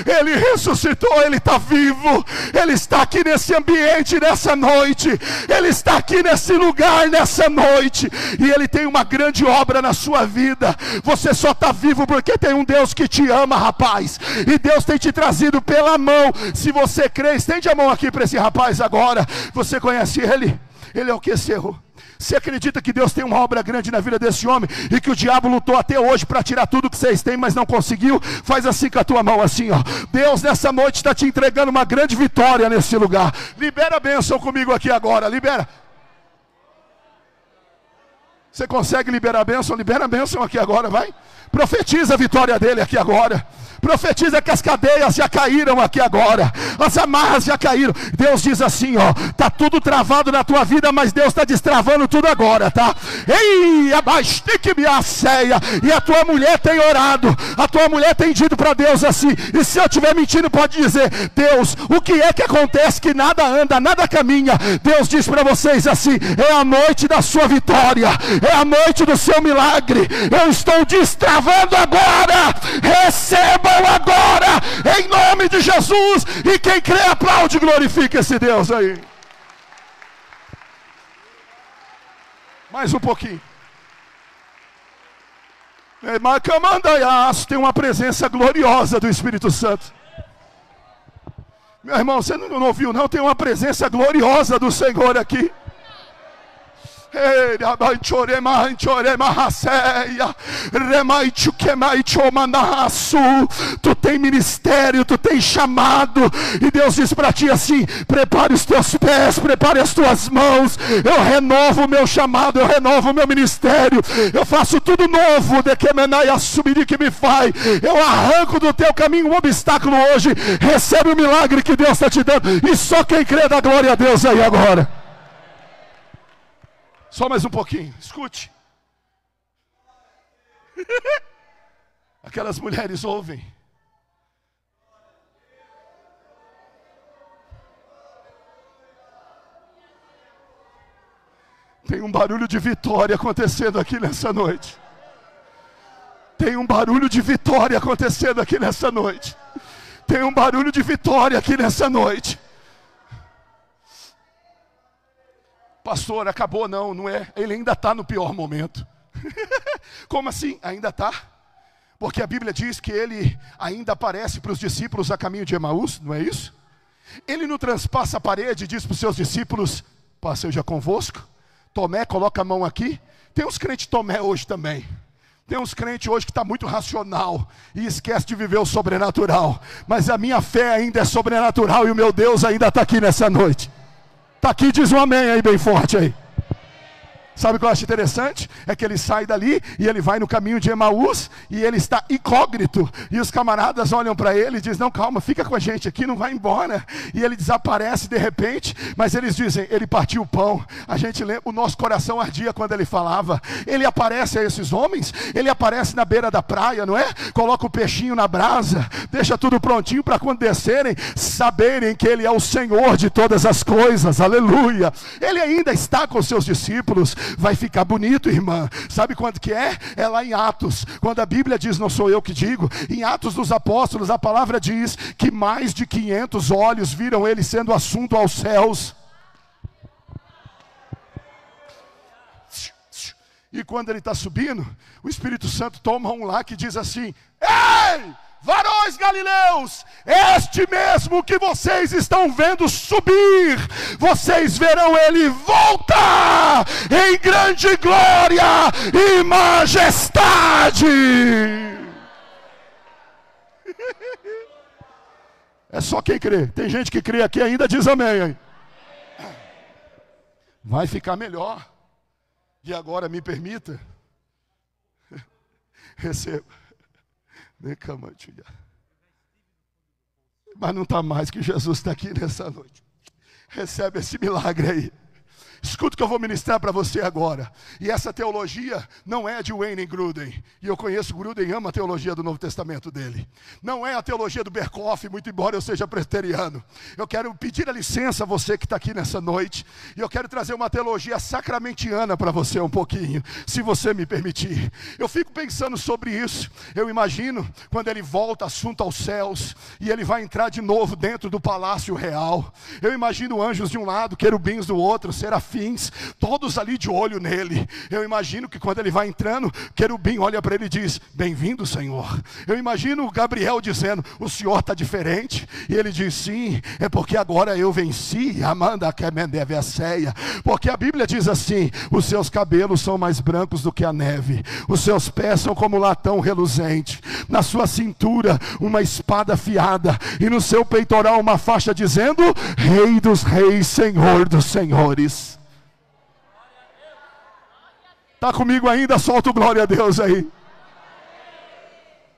Ele ressuscitou, ele está vivo. Ele está aqui nesse ambiente, nessa noite. Ele está aqui nesse lugar, nessa noite. E ele tem uma grande obra na sua vida. Você só está vivo porque tem um Deus que te ama, rapaz. E Deus tem te trazido pela mão. Se você crê, estende a mão aqui para esse rapaz agora. Você conhece ele? Ele é o que, seu? Você acredita que Deus tem uma obra grande na vida desse homem e que o diabo lutou até hoje para tirar tudo que vocês têm, mas não conseguiu? Faz assim com a tua mão, assim, ó. Deus nessa noite está te entregando uma grande vitória nesse lugar. Libera a bênção comigo aqui agora, libera. Você consegue liberar a bênção? Libera a bênção aqui agora, vai. Profetiza a vitória dele aqui agora. Profetiza que as cadeias já caíram aqui agora, as amarras já caíram. Deus diz assim, ó, tá tudo travado na tua vida, mas Deus está destravando tudo agora, tá? Ei, abastique me a ceia. E a tua mulher tem orado, a tua mulher tem dito para Deus assim, e se eu estiver mentindo pode dizer, Deus, o que é que acontece que nada anda, nada caminha? Deus diz para vocês assim, é a noite da sua vitória, é a noite do seu milagre. Eu estou destravando agora, receba agora, em nome de Jesus. E quem crê, aplaude e glorifica esse Deus aí. Mais um pouquinho. Tem uma presença gloriosa do Espírito Santo. Meu irmão, você não ouviu não? Tem uma presença gloriosa do Senhor aqui. Tu tem ministério, tu tem chamado, e Deus diz para ti assim, prepare os teus pés, prepare as tuas mãos, eu renovo o meu chamado, eu renovo o meu ministério, eu faço tudo novo, de que me faz, eu arranco do teu caminho um obstáculo hoje, recebe o milagre que Deus está te dando, e só quem crê dá glória a Deus aí agora. Só mais um pouquinho, escute. Aquelas mulheres ouvem. Tem um barulho de vitória acontecendo aqui nessa noite. Tem um barulho de vitória acontecendo aqui nessa noite. Tem um barulho de vitória aqui nessa noite. Pastor, acabou não é? Ele ainda está no pior momento. Como assim? Ainda está? Porque a Bíblia diz que ele ainda aparece para os discípulos a caminho de Emaús, não é isso? Ele não transpassa a parede e diz para os seus discípulos, paz seja convosco. Tomé, coloca a mão aqui. Tem uns crentes Tomé hoje também. Tem uns crentes hoje que está muito racional e esquece de viver o sobrenatural. Mas a minha fé ainda é sobrenatural e o meu Deus ainda está aqui nessa noite. Está aqui, diz um amém aí bem forte aí. Sabe o que eu acho interessante? É que ele sai dali e ele vai no caminho de Emaús e ele está incógnito. E os camaradas olham para ele e dizem, não, calma, fica com a gente aqui, não vai embora. E ele desaparece de repente, mas eles dizem, ele partiu o pão. A gente lembra, o nosso coração ardia quando ele falava. Ele aparece a esses homens, ele aparece na beira da praia, não é? Coloca o peixinho na brasa, deixa tudo prontinho para quando descerem, saberem que ele é o Senhor de todas as coisas, aleluia. Ele ainda está com seus discípulos. Vai ficar bonito, irmã. Sabe quando que é? É lá em Atos, quando a Bíblia diz, não sou eu que digo, em Atos dos Apóstolos, a palavra diz que mais de 500 olhos viram ele sendo assunto aos céus. E quando ele está subindo, o Espírito Santo toma um lá que diz assim, ei! Varões galileus, este mesmo que vocês estão vendo subir, vocês verão ele voltar em grande glória e majestade. É só quem crê. Tem gente que crê aqui ainda, diz amém. Hein? Vai ficar melhor. E agora me permita. Receba. Mas não está mais, que Jesus está aqui nessa noite. Recebe esse milagre aí. Escuta o que eu vou ministrar para você agora. E essa teologia não é de Wayne Gruden. E eu conheço Gruden, ama a teologia do Novo Testamento dele. Não é a teologia do Berkhoff, muito embora eu seja presbiteriano. Eu quero pedir a licença a você que está aqui nessa noite. E eu quero trazer uma teologia sacramentiana para você um pouquinho, se você me permitir. Eu fico pensando sobre isso. Eu imagino quando ele volta assunto aos céus. E ele vai entrar de novo dentro do palácio real. Eu imagino anjos de um lado, querubins do outro, serafins serafins, todos ali de olho nele. Eu imagino que quando ele vai entrando, querubim olha para ele e diz: bem-vindo, Senhor. Eu imagino o Gabriel dizendo: o Senhor está diferente. E ele diz: sim, é porque agora eu venci. Amanda que mendeve a ceia. Porque a Bíblia diz assim: os seus cabelos são mais brancos do que a neve, os seus pés são como latão reluzente, na sua cintura uma espada afiada, e no seu peitoral uma faixa dizendo: Rei dos reis, Senhor dos senhores. Está comigo ainda? Solta o glória a Deus aí.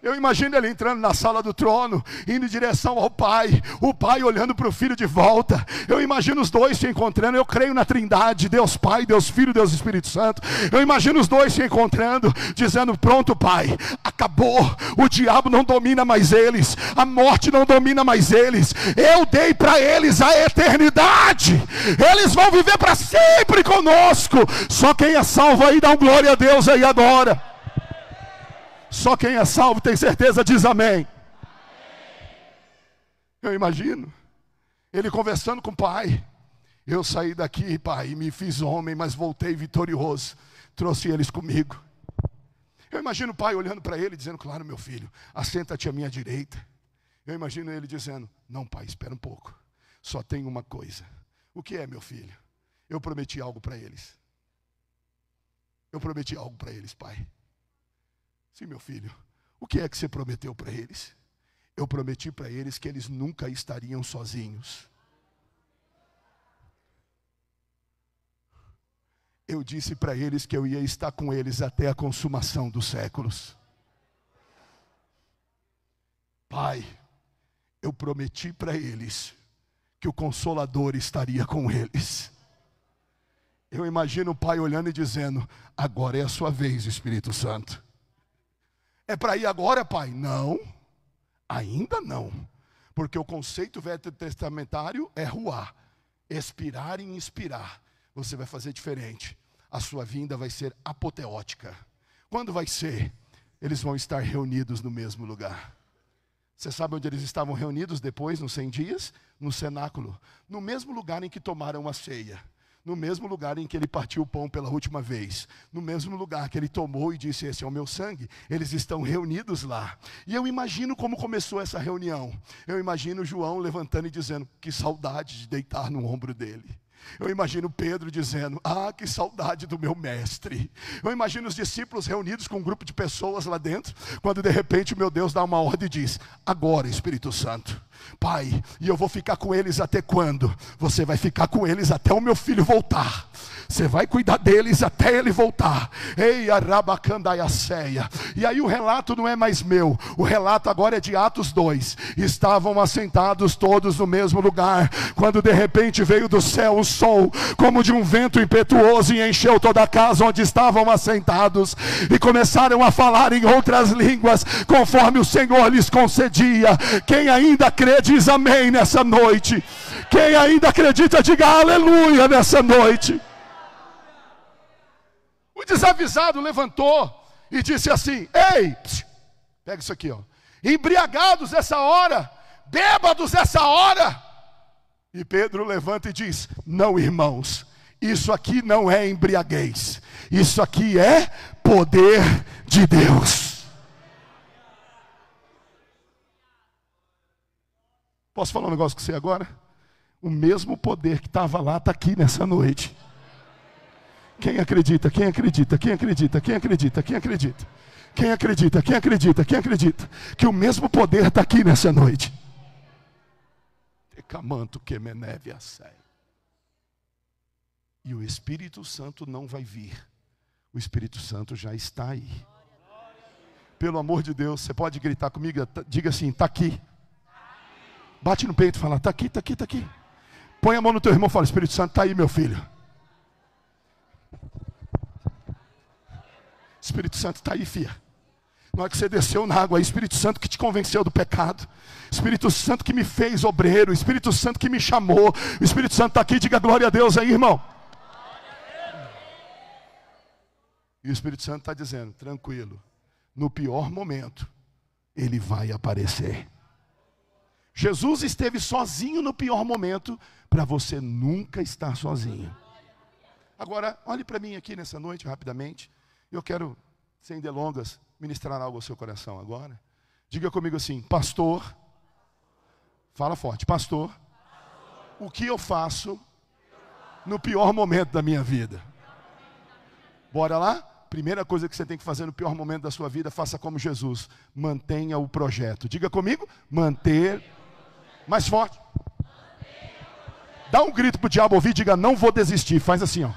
Eu imagino ele entrando na sala do trono, indo em direção ao Pai, o Pai olhando para o Filho de volta. Eu imagino os dois se encontrando. Eu creio na Trindade, Deus Pai, Deus Filho, Deus Espírito Santo. Eu imagino os dois se encontrando, dizendo: pronto, Pai, acabou. O diabo não domina mais eles, a morte não domina mais eles. Eu dei para eles a eternidade. Eles vão viver para sempre conosco. Só quem é salvo aí dá um glória a Deus aí agora. Só quem é salvo tem certeza diz amém. Eu imagino ele conversando com o Pai: eu saí daqui, Pai, e me fiz homem, mas voltei vitorioso, trouxe eles comigo. Eu imagino o Pai olhando para ele dizendo: claro, meu filho, assenta-te à minha direita. Eu imagino ele dizendo: não, Pai, espera um pouco, só tem uma coisa. O que é, meu filho? Eu prometi algo para eles. Eu prometi algo para eles, Pai. Sim, meu filho, o que é que você prometeu para eles? Eu prometi para eles que eles nunca estariam sozinhos. Eu disse para eles que eu ia estar com eles até a consumação dos séculos. Pai, eu prometi para eles que o Consolador estaria com eles. Eu imagino o Pai olhando e dizendo: agora é a sua vez, Espírito Santo. É para ir agora, Pai? Não, ainda não. Porque o conceito veterotestamentário é ruá, expirar e inspirar. Você vai fazer diferente. A sua vinda vai ser apoteótica. Quando vai ser? Eles vão estar reunidos no mesmo lugar. Você sabe onde eles estavam reunidos depois, nos 100 dias? No cenáculo. No mesmo lugar em que tomaram a ceia. No mesmo lugar em que ele partiu o pão pela última vez, no mesmo lugar que ele tomou e disse: esse é o meu sangue. Eles estão reunidos lá. E eu imagino como começou essa reunião. Eu imagino João levantando e dizendo: que saudade de deitar no ombro dele. Eu imagino Pedro dizendo: ah, que saudade do meu mestre. Eu imagino os discípulos reunidos com um grupo de pessoas lá dentro, quando de repente o meu Deus dá uma ordem e diz: agora, Espírito Santo, Pai, e eu vou ficar com eles até quando? Você vai ficar com eles até o meu filho voltar. Você vai cuidar deles até ele voltar. Ei, arabacandaiaceia. E aí o relato não é mais meu. O relato agora é de Atos 2. Estavam assentados todos no mesmo lugar, quando de repente veio do céu um som, como de um vento impetuoso, e encheu toda a casa onde estavam assentados. E começaram a falar em outras línguas, conforme o Senhor lhes concedia. Quem ainda crê, diz amém nessa noite. Quem ainda acredita, diga aleluia nessa noite. O desavisado levantou e disse assim: ei, pega isso aqui, ó. Embriagados essa hora, bêbados essa hora. E Pedro levanta e diz: não, irmãos, isso aqui não é embriaguez, isso aqui é poder de Deus. Posso falar um negócio com você agora? O mesmo poder que estava lá está aqui nessa noite. Quem acredita? Quem acredita? Quem acredita? Quem acredita? Quem acredita? Quem acredita? Quem acredita? Quem acredita? Que o mesmo poder está aqui nessa noite. E o Espírito Santo não vai vir. O Espírito Santo já está aí. Pelo amor de Deus, você pode gritar comigo? Diga assim: está aqui. Bate no peito e fala: está aqui, está aqui, está aqui. Põe a mão no teu irmão e fala: Espírito Santo, está aí, meu filho. Espírito Santo está aí, filha. Na hora que você desceu na água, Espírito Santo que te convenceu do pecado, Espírito Santo que me fez obreiro, Espírito Santo que me chamou, o Espírito Santo está aqui. Diga glória a Deus aí, irmão. E o Espírito Santo está dizendo: tranquilo, no pior momento ele vai aparecer. Jesus esteve sozinho no pior momento, para você nunca estar sozinho. Agora, olhe para mim aqui nessa noite, rapidamente. Eu quero, sem delongas, ministrar algo ao seu coração agora. Diga comigo assim, pastor, fala forte, pastor, o que eu faço no pior momento da minha vida? Bora lá? Primeira coisa que você tem que fazer no pior momento da sua vida, faça como Jesus, mantenha o projeto. Diga comigo, manter, mais forte. Dá um grito pro diabo ouvir, diga, não vou desistir, faz assim, ó.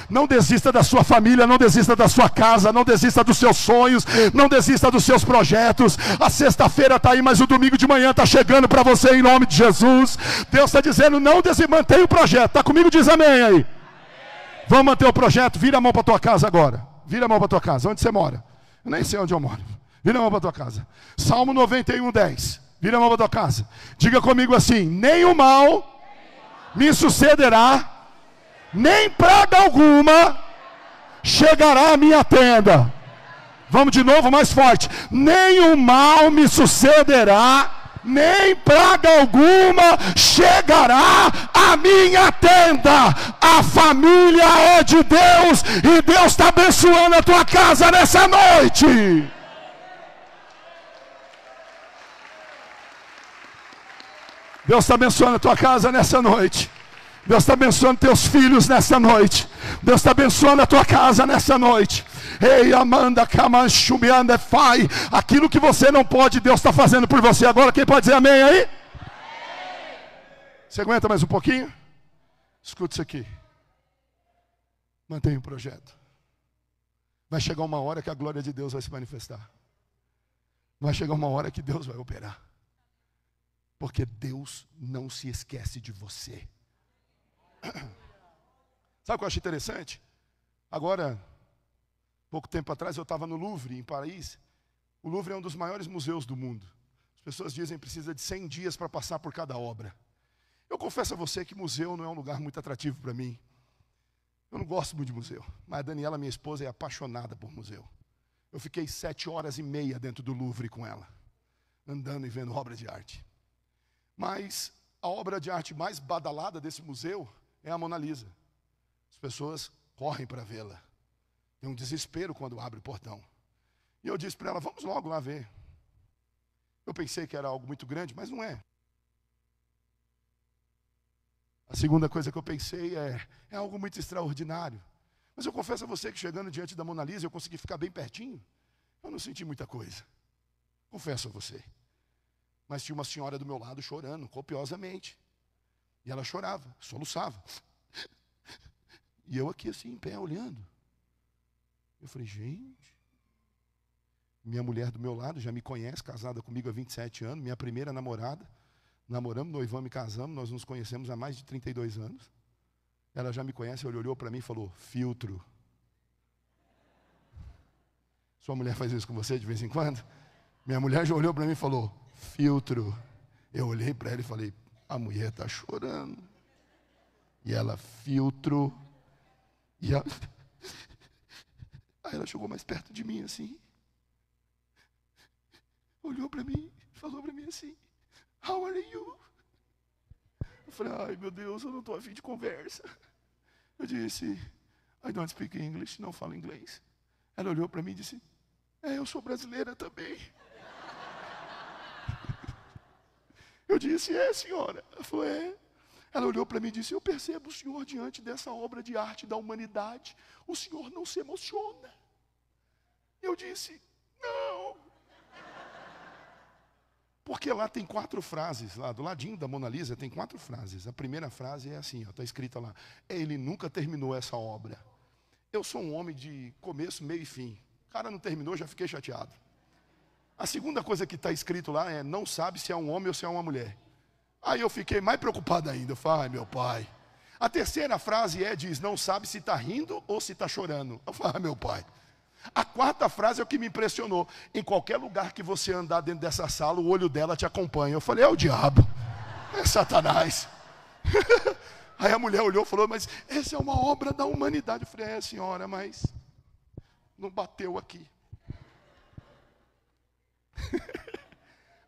Não desista da sua família, não desista da sua casa, não desista dos seus sonhos, não desista dos seus projetos. A sexta-feira está aí, mas o domingo de manhã está chegando para você em nome de Jesus. Deus está dizendo, não mantenha o projeto. Está comigo? Diz amém aí. Vamos manter o projeto. Vira a mão para tua casa agora. Vira a mão para tua casa. Onde você mora? Eu nem sei onde eu moro. Vira a mão para tua casa. Salmo 91:10. Vira a mão para tua casa. Diga comigo assim: nem o mal me sucederá, nem praga alguma chegará à minha tenda. Vamos de novo, mais forte. Nem o mal me sucederá, nem praga alguma chegará à minha tenda. A família é de Deus e Deus está abençoando a tua casa nessa noite. Deus está abençoando a tua casa nessa noite. Deus está abençoando teus filhos nessa noite. Deus está abençoando a tua casa nessa noite. Ei, Amanda, Kamanchubianda, Fai. Aquilo que você não pode, Deus está fazendo por você agora. Quem pode dizer amém aí? Amém. Você aguenta mais um pouquinho? Escuta isso aqui. Mantenha o projeto. Vai chegar uma hora que a glória de Deus vai se manifestar. Vai chegar uma hora que Deus vai operar. Porque Deus não se esquece de você. Sabe o que eu acho interessante? Agora, pouco tempo atrás, eu estava no Louvre, em Paris. O Louvre é um dos maiores museus do mundo. As pessoas dizem que precisa de 100 dias para passar por cada obra. Eu confesso a você que museu não é um lugar muito atrativo para mim. Eu não gosto muito de museu. Mas a Daniela, minha esposa, é apaixonada por museu. Eu fiquei 7h30 dentro do Louvre com ela, andando e vendo obra de arte. Mas a obra de arte mais badalada desse museu é a Mona Lisa. As pessoas correm para vê-la. Tem um desespero quando abre o portão. E eu disse para ela, vamos logo lá ver. Eu pensei que era algo muito grande, mas não é. A segunda coisa que eu pensei é algo muito extraordinário. Mas eu confesso a você que chegando diante da Mona Lisa, eu consegui ficar bem pertinho. Eu não senti muita coisa. Confesso a você. Mas tinha uma senhora do meu lado chorando copiosamente. E ela chorava, soluçava. E eu aqui assim, em pé, olhando. Eu falei, gente. Minha mulher do meu lado já me conhece, casada comigo há 27 anos. Minha primeira namorada. Namoramos, noivamos e casamos. Nós nos conhecemos há mais de 32 anos. Ela já me conhece, ela olhou para mim e falou, filtro. Sua mulher faz isso com você de vez em quando? Minha mulher já olhou para mim e falou, filtro. Eu olhei para ela e falei, a mulher está chorando. E ela, filtro. E ela... Aí ela chegou mais perto de mim assim. Olhou para mim, falou para mim assim, how are you? Eu falei, ai meu Deus, eu não estou a fim de conversa. Eu disse, I don't speak English, não falo inglês. Ela olhou para mim e disse, eu sou brasileira também. Eu disse, senhora. Ela falou, Ela olhou para mim e disse, eu percebo o senhor diante dessa obra de arte da humanidade. O senhor não se emociona. Eu disse, não. Porque lá tem 4 frases, lá do ladinho da Mona Lisa tem 4 frases. A primeira frase é assim, está escrita lá, ele nunca terminou essa obra. Eu sou um homem de começo, meio e fim. O cara não terminou, já fiquei chateado. A segunda coisa que está escrito lá é, não sabe se é um homem ou se é uma mulher. Aí eu fiquei mais preocupado ainda, eu falei, ai meu pai. A terceira frase diz, não sabe se está rindo ou se está chorando. Eu falei, ai meu pai. A quarta frase é o que me impressionou. Em qualquer lugar que você andar dentro dessa sala, o olho dela te acompanha. Eu falei, é o diabo, é Satanás. Aí a mulher olhou e falou, mas essa é uma obra da humanidade. Eu falei, senhora, mas não bateu aqui.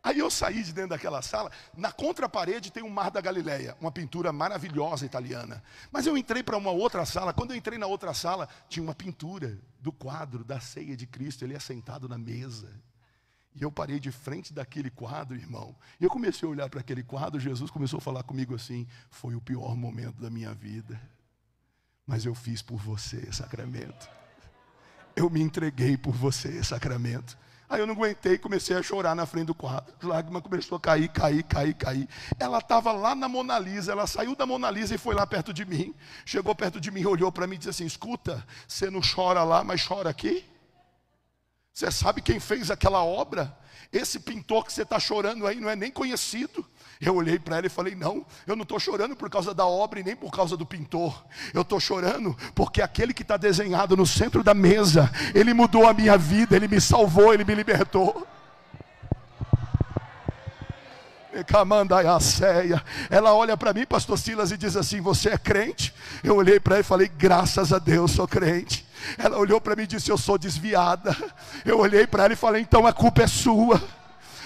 Aí eu saí de dentro daquela sala, na contraparede tem o Mar da Galileia, uma pintura maravilhosa italiana. Mas eu entrei para uma outra sala, quando eu entrei na outra sala, tinha uma pintura do quadro da ceia de Cristo, ele assentado na mesa. E eu parei de frente daquele quadro, irmão, e eu comecei a olhar para aquele quadro, Jesus começou a falar comigo assim, foi o pior momento da minha vida, mas eu fiz por você, Sacramento. Eu me entreguei por você, Sacramento. Aí eu não aguentei, comecei a chorar na frente do quadro. As lágrimas começou a cair. Ela estava lá na Mona Lisa, ela saiu da Mona Lisa e foi lá perto de mim. Chegou perto de mim, olhou para mim e disse assim, escuta, você não chora lá, mas chora aqui? Você sabe quem fez aquela obra? Esse pintor que você está chorando aí não é nem conhecido. Eu olhei para ela e falei, não, eu não estou chorando por causa da obra e nem por causa do pintor. Eu estou chorando porque aquele que está desenhado no centro da mesa, ele mudou a minha vida, ele me salvou, ele me libertou. Ela olha para mim, pastor Silas, e diz assim, você é crente? Eu olhei para ela e falei, graças a Deus sou crente. Ela olhou para mim e disse, eu sou desviada. Eu olhei para ela e falei, então a culpa é sua.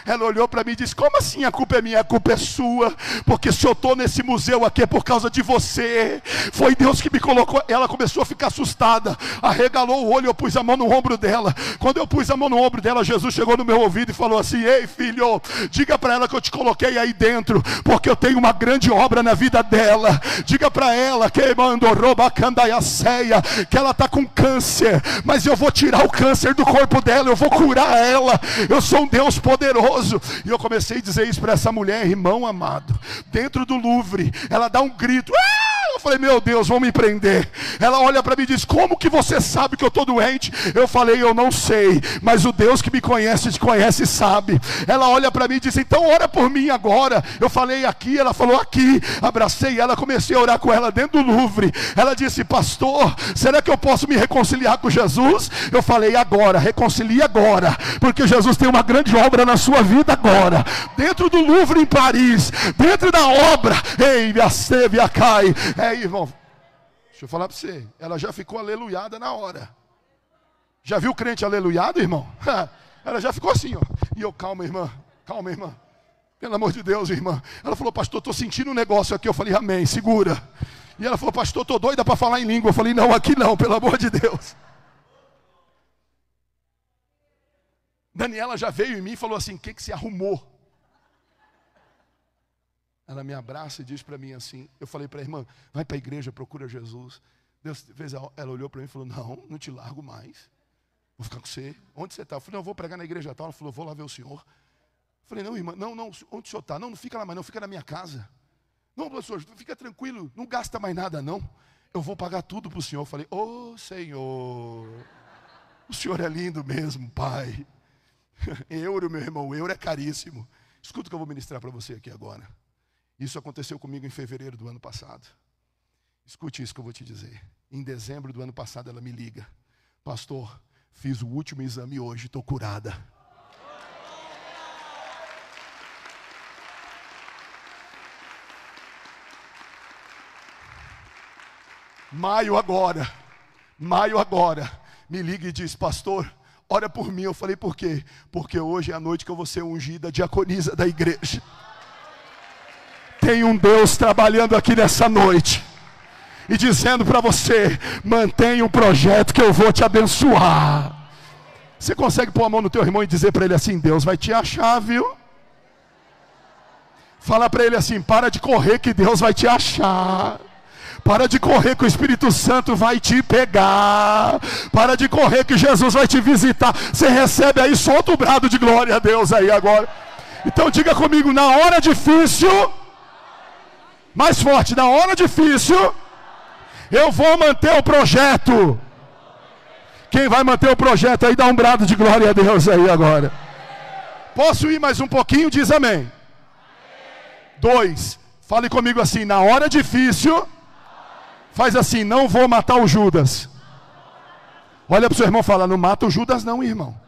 Ela olhou para mim e disse, como assim a culpa é minha? A culpa é sua, porque se eu estou nesse museu aqui é por causa de você, foi Deus que me colocou. Ela começou a ficar assustada, arregalou o olho, eu pus a mão no ombro dela. Quando eu pus a mão no ombro dela, Jesus chegou no meu ouvido e falou assim, ei filho, diga para ela que eu te coloquei aí dentro, porque eu tenho uma grande obra na vida dela. Diga para ela que ela está com câncer, mas eu vou tirar o câncer do corpo dela, eu vou curar ela, eu sou um Deus poderoso. E eu comecei a dizer isso para essa mulher, irmão amado, dentro do Louvre, ela dá um grito, eu falei, meu Deus, vão me prender. Ela olha para mim e diz, como que você sabe que eu estou doente? Eu falei, eu não sei, mas o Deus que me conhece, te conhece e sabe. Ela olha para mim e diz, então ora por mim agora. Eu falei aqui, ela falou aqui, abracei ela, comecei a orar com ela dentro do Louvre. Ela disse, pastor, será que eu posso me reconciliar com Jesus? Eu falei, agora, reconcilie agora, porque Jesus tem uma grande obra na sua vida agora, dentro do Louvre em Paris, dentro da obra. Ei, minha sêvia cai. Irmão, deixa eu falar para você, ela já ficou aleluiada na hora. Já viu o crente aleluiado, irmão? Ela já ficou assim, ó. E eu, calma, irmã, pelo amor de Deus, irmã. Ela falou, pastor, estou sentindo um negócio aqui. Eu falei, amém, segura. E ela falou, pastor, estou doida para falar em língua. Eu falei, não, aqui não, pelo amor de Deus. Daniela já veio em mim e falou assim, o que se arrumou? Ela me abraça e diz para mim assim, eu falei para a irmã, vai para a igreja, procura Jesus. Deus fez, ela olhou para mim e falou, não te largo mais, vou ficar com você. Onde você está? Eu falei, não, eu vou pregar na igreja tal. Ela falou, vou lá ver o senhor. Eu falei, não, irmã, não, onde o senhor está? Não fica lá mais, não, fica na minha casa. Não, pastor, fica tranquilo, não gasta mais nada não, eu vou pagar tudo para o senhor. Eu falei, Senhor, o senhor é lindo mesmo, pai. Euro, meu irmão, euro é caríssimo. Escuta o que eu vou ministrar para você aqui agora. Isso aconteceu comigo em fevereiro do ano passado. Escute isso que eu vou te dizer. Em dezembro do ano passado ela me liga. Pastor, fiz o último exame hoje, estou curada. Maio agora, me liga e diz, pastor, ora por mim. Eu falei, por quê? Porque hoje é a noite que eu vou ser ungida diaconisa da igreja. Tem um Deus trabalhando aqui nessa noite e dizendo para você, mantenha um projeto que eu vou te abençoar. Você consegue pôr a mão no teu irmão e dizer para ele assim, Deus vai te achar, viu? Fala para ele assim, para de correr que Deus vai te achar. Para de correr que o Espírito Santo vai te pegar. Para de correr que Jesus vai te visitar. Você recebe aí, solta o brado de glória a Deus aí agora. Então diga comigo, na hora difícil, mais forte, na hora difícil, eu vou manter o projeto. Quem vai manter o projeto aí, dá um brado de glória a Deus aí agora. Posso ir mais um pouquinho? Diz amém. 2, fale comigo assim, na hora difícil, faz assim, não vou matar o Judas. Olha para o seu irmão e fala, não mata o Judas não, irmão.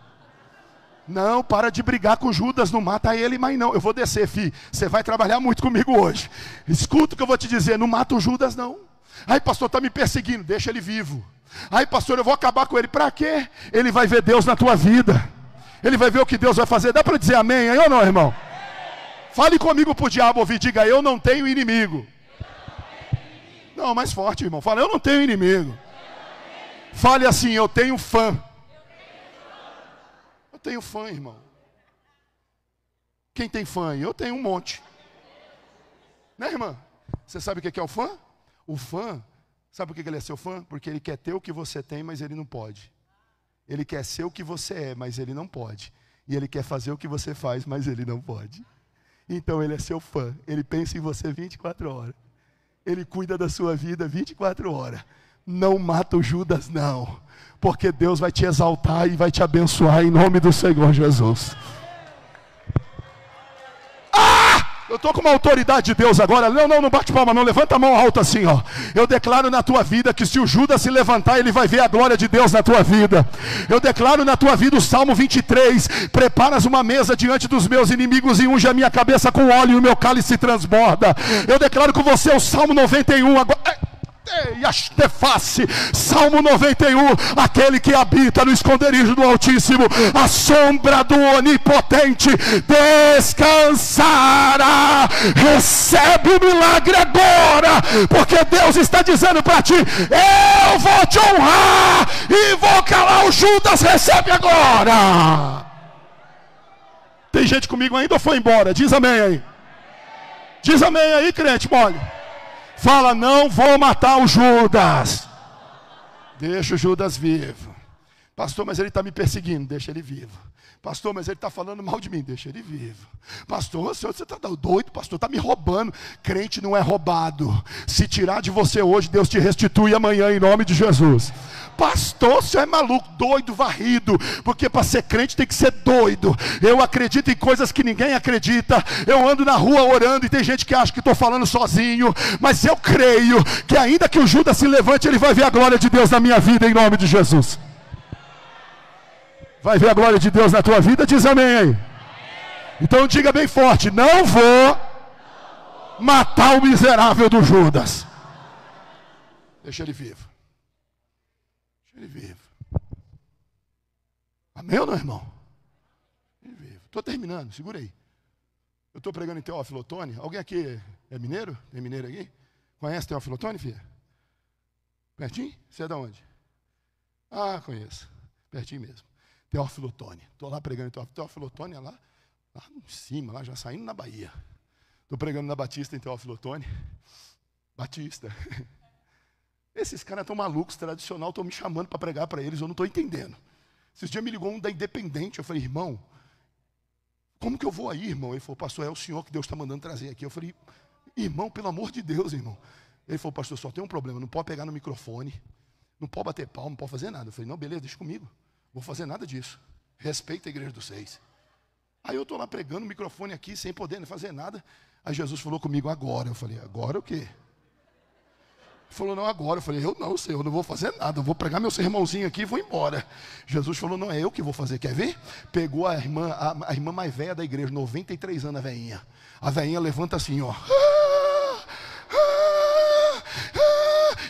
Não, para de brigar com o Judas, não mata ele, mas não. Eu vou descer, filho, você vai trabalhar muito comigo hoje. Escuta o que eu vou te dizer, não mata o Judas não. Ai, pastor, está me perseguindo, deixa ele vivo. Ai, pastor, eu vou acabar com ele, para quê? Ele vai ver Deus na tua vida. Ele vai ver o que Deus vai fazer. Dá para dizer amém aí ou não, irmão? Fale comigo para o diabo ouvir. Diga, eu não tenho inimigo. Não, mais forte, irmão. Fala, eu não tenho inimigo. Fale assim, eu tenho fã. Eu tenho fã, irmão. Quem tem fã aí? Eu tenho um monte. Né, irmã? Você sabe o que é o fã? O fã, sabe por que ele é seu fã? Porque ele quer ter o que você tem, mas ele não pode. Ele quer ser o que você é, mas ele não pode. E ele quer fazer o que você faz, mas ele não pode. Então ele é seu fã. Ele pensa em você 24 horas. Ele cuida da sua vida 24 horas. Não mata o Judas, não. Porque Deus vai te exaltar e vai te abençoar em nome do Senhor Jesus. Eu estou com uma autoridade de Deus agora. Não bate palma não, levanta a mão alta assim, ó. Eu declaro na tua vida que se o Judas se levantar, ele vai ver a glória de Deus na tua vida. Eu declaro na tua vida o Salmo 23. Preparas uma mesa diante dos meus inimigos e unge a minha cabeça com óleo e o meu cálice transborda. Eu declaro com você o Salmo 91 agora. Salmo 91, aquele que habita no esconderijo do Altíssimo, a sombra do Onipotente descansará. Recebe o milagre agora, porque Deus está dizendo para ti, eu vou te honrar e vou calar o Judas. Recebe agora. Tem gente comigo ainda ou foi embora? Diz amém aí. Diz amém aí, crente mole. Fala, não vou matar o Judas. Deixa o Judas vivo. Pastor, mas ele está me perseguindo. Deixa ele vivo. Pastor, mas ele está falando mal de mim. Deixa ele vivo. Pastor, você está doido? Pastor, está me roubando. Crente não é roubado. Se tirar de você hoje, Deus te restitui amanhã em nome de Jesus. Pastor, você é maluco, doido, varrido. Porque para ser crente tem que ser doido. Eu acredito em coisas que ninguém acredita. Eu ando na rua orando e tem gente que acha que estou falando sozinho. Mas eu creio que ainda que o Judas se levante, ele vai ver a glória de Deus na minha vida em nome de Jesus. Vai ver a glória de Deus na tua vida? Diz amém aí. Então diga bem forte, não vou matar o miserável do Judas. Deixa ele vivo. Ele vivo. Amém ou não, irmão? Ele vivo. Estou terminando, segura aí. Eu estou pregando em Teófilo Otoni. Alguém aqui é mineiro? Tem mineiro aqui? Conhece Teófilo Otoni, filha? Pertinho? Você é de onde? Ah, conheço. Pertinho mesmo. Teófilo Otoni. Estou lá pregando em Teófilo Otoni, lá em cima, lá já saindo na Bahia. Estou pregando na Batista em Teófilo Otoni. Batista. Esses caras estão malucos, tradicional, estão me chamando para pregar para eles, eu não estou entendendo. Esses dias me ligou um da Independente, eu falei, irmão, como que eu vou aí, irmão? Ele falou, pastor, é o senhor que Deus está mandando trazer aqui. Eu falei, irmão, pelo amor de Deus, irmão. Ele falou, pastor, só tem um problema, não pode pegar no microfone, não pode bater palma, não pode fazer nada. Eu falei, não, beleza, deixa comigo, não vou fazer nada disso. Respeita a igreja dos 6. Aí eu estou lá pregando o microfone aqui, sem poder fazer nada. Aí Jesus falou comigo, agora. Eu falei, agora o quê? Ele falou, não, agora. Eu falei, eu não, Senhor, eu não vou fazer nada. Eu vou pregar meu sermãozinho aqui e vou embora. Jesus falou, não, é eu que vou fazer, quer ver? Pegou a irmã mais velha da igreja, 93 anos, a velhinha. A velhinha levanta assim, ó.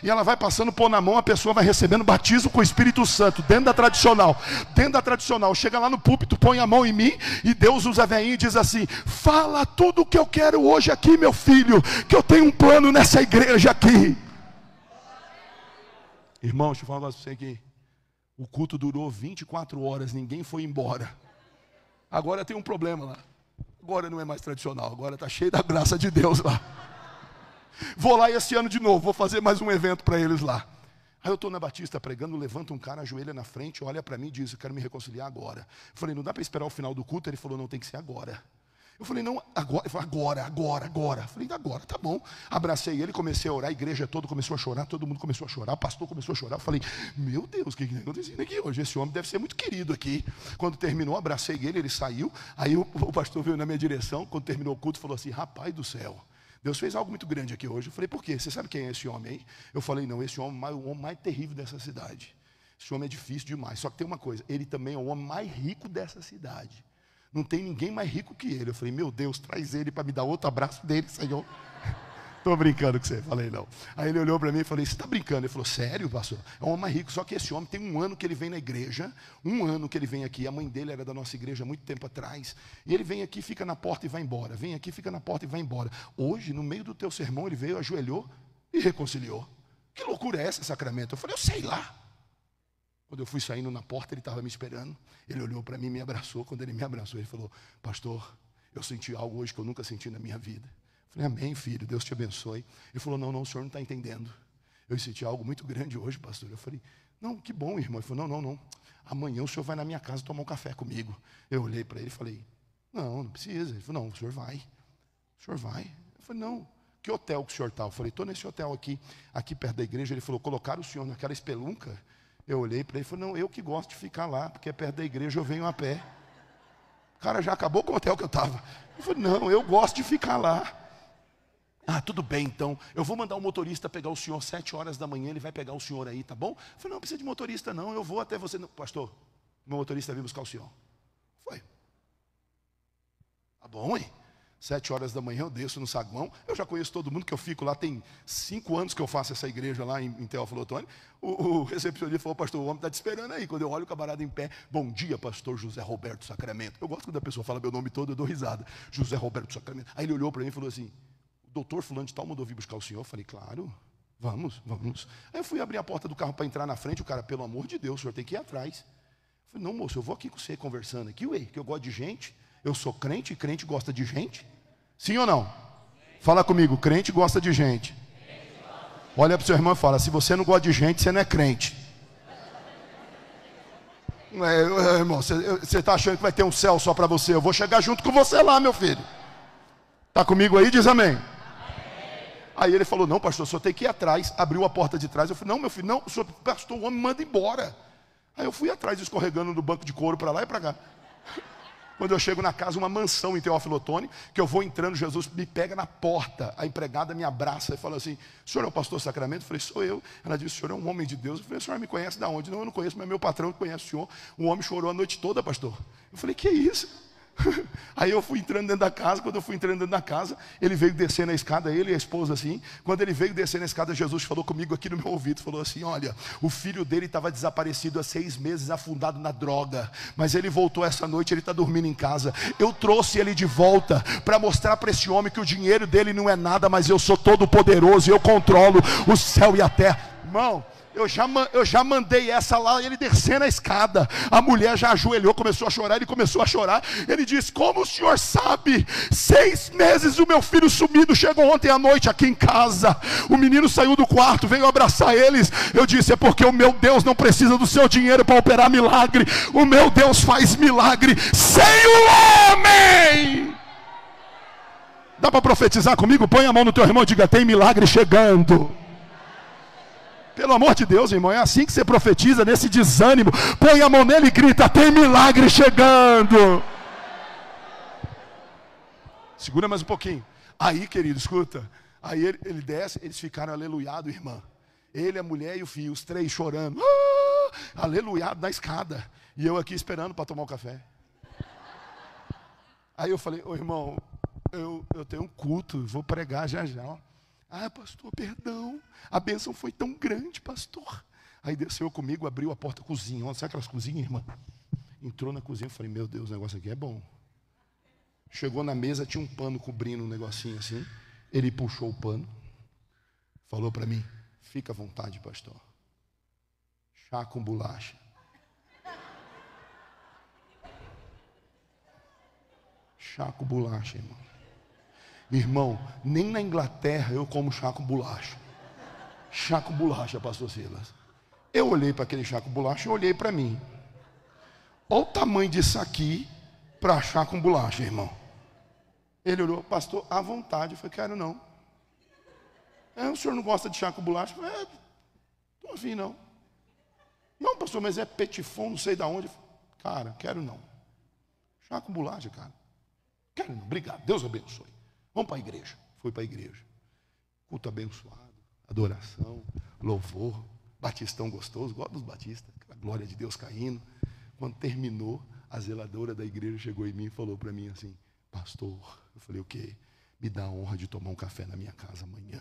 E ela vai passando, pôr na mão, a pessoa vai recebendo batismo com o Espírito Santo, dentro da tradicional. Chega lá no púlpito, põe a mão em mim, e Deus usa a velhinha e diz assim, fala tudo o que eu quero hoje aqui, meu filho, que eu tenho um plano nessa igreja aqui. Irmão, deixa eu falar para você aqui. O culto durou 24 horas, ninguém foi embora. Agora tem um problema lá. Agora não é mais tradicional, agora está cheio da graça de Deus lá. Vou lá esse ano de novo, vou fazer mais um evento para eles lá. Aí eu estou na Batista pregando, levanta um cara, ajoelha na frente, olha para mim e diz, eu quero me reconciliar agora. Eu falei, não dá para esperar o final do culto? Ele falou, não, tem que ser agora. Eu falei, não, agora. Ele falou, agora. Eu falei, agora, tá bom. Abracei ele, comecei a orar, a igreja toda começou a chorar, todo mundo começou a chorar, o pastor começou a chorar. Eu falei, meu Deus, o que está acontecendo aqui hoje? Esse homem deve ser muito querido aqui. Quando terminou, abracei ele saiu. Aí o pastor veio na minha direção, quando terminou o culto, falou assim, rapaz do céu, Deus fez algo muito grande aqui hoje. Eu falei, por quê? Você sabe quem é esse homem aí? Eu falei, não, esse homem é o homem mais terrível dessa cidade. Esse homem é difícil demais. Só que tem uma coisa, ele também é o homem mais rico dessa cidade. Não tem ninguém mais rico que ele. Eu falei, meu Deus, traz ele para me dar outro abraço dele, Senhor. Estou brincando com você. Falei, não. Aí ele olhou para mim e falei, você está brincando? Ele falou, sério, pastor? É um homem mais rico, só que esse homem tem 1 ano que ele vem na igreja, 1 ano que ele vem aqui. A mãe dele era da nossa igreja há muito tempo atrás. E ele vem aqui, fica na porta e vai embora. Vem aqui, fica na porta e vai embora. Hoje, no meio do teu sermão, ele veio, ajoelhou e reconciliou. Que loucura é essa, Sacramento? Eu falei, eu sei lá. Quando eu fui saindo na porta, ele estava me esperando. Ele olhou para mim e me abraçou. Quando ele me abraçou, ele falou, pastor, eu senti algo hoje que eu nunca senti na minha vida. Eu falei, amém, filho, Deus te abençoe. Ele falou, não, o senhor não está entendendo. Eu senti algo muito grande hoje, pastor. Eu falei, não, que bom, irmão. Ele falou, não. Amanhã o senhor vai na minha casa tomar um café comigo. Eu olhei para ele e falei, não precisa. Ele falou, não, o senhor vai. O senhor vai? Eu falei, não. Que hotel que o senhor está? Eu falei, estou nesse hotel aqui perto da igreja. Ele falou, colocaram o senhor naquela espelunca? Eu olhei para ele e falei, não, eu que gosto de ficar lá, porque é perto da igreja, eu venho a pé. O cara já acabou com o hotel que eu estava. Eu falei, não, eu gosto de ficar lá. Ah, tudo bem, então, eu vou mandar o motorista pegar o senhor 7 horas da manhã, ele vai pegar o senhor aí, tá bom? Eu falei, não precisa de motorista não, eu vou até você. Pastor, meu motorista veio buscar o senhor. Foi. Tá bom, hein? 7 horas da manhã eu desço no saguão, eu já conheço todo mundo que eu fico lá, tem 5 anos que eu faço essa igreja lá em Teófilo Otoni. O recepcionista falou, pastor, o homem está te esperando aí. Quando eu olho o camarada em pé, bom dia, pastor José Roberto Sacramento. Eu gosto quando a pessoa fala meu nome todo, eu dou risada. José Roberto Sacramento. Aí ele olhou para mim e falou assim, doutor fulano de tal mandou vir buscar o senhor? Eu falei, claro, vamos. Aí eu fui abrir a porta do carro para entrar na frente, o cara, pelo amor de Deus, o senhor tem que ir atrás. Eu falei, não, moço, eu vou aqui com você conversando aqui, que eu gosto de gente, eu sou crente, e crente gosta de gente. Sim ou não? Fala comigo, crente gosta de gente. Olha para o seu irmão e fala, se você não gosta de gente, você não é crente. Irmão, você está achando que vai ter um céu só para você? Eu vou chegar junto com você lá, meu filho. Está comigo aí? Diz amém. Aí ele falou, não, pastor, o senhor tem que ir atrás. Abriu a porta de trás. Eu falei, não, meu filho, não, o senhor, pastor, o homem manda embora. Aí eu fui atrás, escorregando no banco de couro para lá e para cá. Quando eu chego na casa, uma mansão em Teófilo Otoni, que eu vou entrando, Jesus me pega na porta, a empregada me abraça e fala assim, o senhor é o pastor Sacramento? Eu falei, sou eu. Ela disse, o senhor é um homem de Deus. Eu falei, o senhor me conhece de onde? Não, eu não conheço, mas meu patrão conhece o senhor. Um homem chorou a noite toda, pastor. Eu falei, que isso? Aí eu fui entrando dentro da casa. Quando eu fui entrando dentro da casa, ele veio descendo a escada, ele e a esposa assim. Quando ele veio descendo a escada, Jesus falou comigo aqui no meu ouvido, falou assim, olha, o filho dele estava desaparecido há 6 meses, afundado na droga, mas ele voltou essa noite, ele está dormindo em casa. Eu trouxe ele de volta para mostrar para esse homem que o dinheiro dele não é nada, mas eu sou todo poderoso, eu controlo o céu e a terra. Irmão, eu já mandei essa lá, ele descendo a escada, a mulher já ajoelhou, começou a chorar, ele começou a chorar, ele disse, como o senhor sabe, 6 meses o meu filho sumido, chegou ontem à noite aqui em casa, o menino saiu do quarto, veio abraçar eles, eu disse, é porque o meu Deus não precisa do seu dinheiro para operar milagre, o meu Deus faz milagre sem o homem. Dá para profetizar comigo? Põe a mão no teu irmão e diga, tem milagre chegando. Pelo amor de Deus, irmão, é assim que você profetiza, nesse desânimo. Põe a mão nele e grita, tem milagre chegando. Segura mais um pouquinho. Aí, querido, escuta. Aí ele desce, eles ficaram aleluiado, irmã. Ele, a mulher e o filho, os 3 chorando. Aleluiado na escada. E eu aqui esperando para tomar o café. Aí eu falei, ô irmão, eu tenho um culto, vou pregar já. Ah, pastor, perdão, a bênção foi tão grande, pastor. Aí desceu comigo, abriu a porta da cozinha. Sabe aquelas cozinhas, irmã? Entrou na cozinha, eu falei, meu Deus, o negócio aqui é bom. Chegou na mesa, tinha um pano cobrindo um negocinho assim. Ele puxou o pano, falou para mim, fica à vontade, pastor. Chá com bolacha. Chá com bolacha, irmão. Irmão, nem na Inglaterra eu como chá com bolacha. Chá com bolacha, pastor Silas. Eu olhei para aquele chá com bolacha e olhei para mim. Olha o tamanho disso aqui para chá com bolacha, irmão. Ele olhou, pastor, à vontade. Eu falei, quero não. O senhor não gosta de chá com bolacha? Eu falei, estou afim não. Não, pastor, mas é petifon, não sei de onde. Cara, quero não. Chá com bolacha, cara. Quero não, obrigado, Deus abençoe. Vamos para a igreja. Fui para a igreja. Culto abençoado, adoração, louvor, batistão gostoso, gosto dos batistas, a glória de Deus caindo. Quando terminou, a zeladora da igreja chegou em mim e falou para mim assim, pastor, eu falei, o quê? me dá a honra de tomar um café na minha casa amanhã.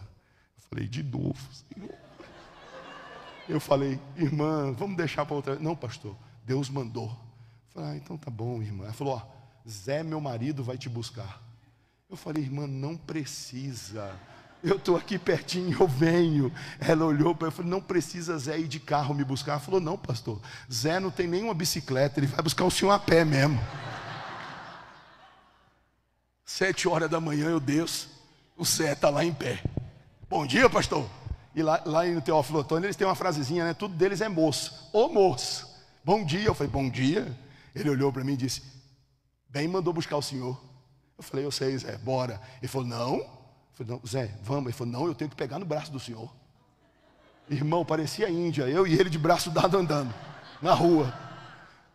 Eu falei, de novo, Senhor. Eu falei, irmã, vamos deixar para outra vez. Não, pastor, Deus mandou. Eu falei, então tá bom, irmã. Ela falou, Zé, meu marido, vai te buscar. Eu falei, irmã, não precisa. Eu estou aqui pertinho, eu venho. Ela olhou para mim e falou, não precisa Zé ir de carro me buscar. Ela falou, não, pastor, Zé não tem nenhuma bicicleta, ele vai buscar o senhor a pé mesmo. 7 horas da manhã eu desço, o Zé está lá em pé. Bom dia, pastor. E lá no Teófilo Otoni eles têm uma frasezinha, né? Tudo deles é moço. Ô moço, bom dia. Eu falei, bom dia. Ele olhou para mim e disse, bem mandou buscar o senhor. Eu falei, eu sei, Zé, bora. Ele falou, não. Eu falei, não, Zé, vamos. Ele falou, não, eu tenho que pegar no braço do senhor. Irmão, parecia Índia, eu e ele de braço dado andando na rua.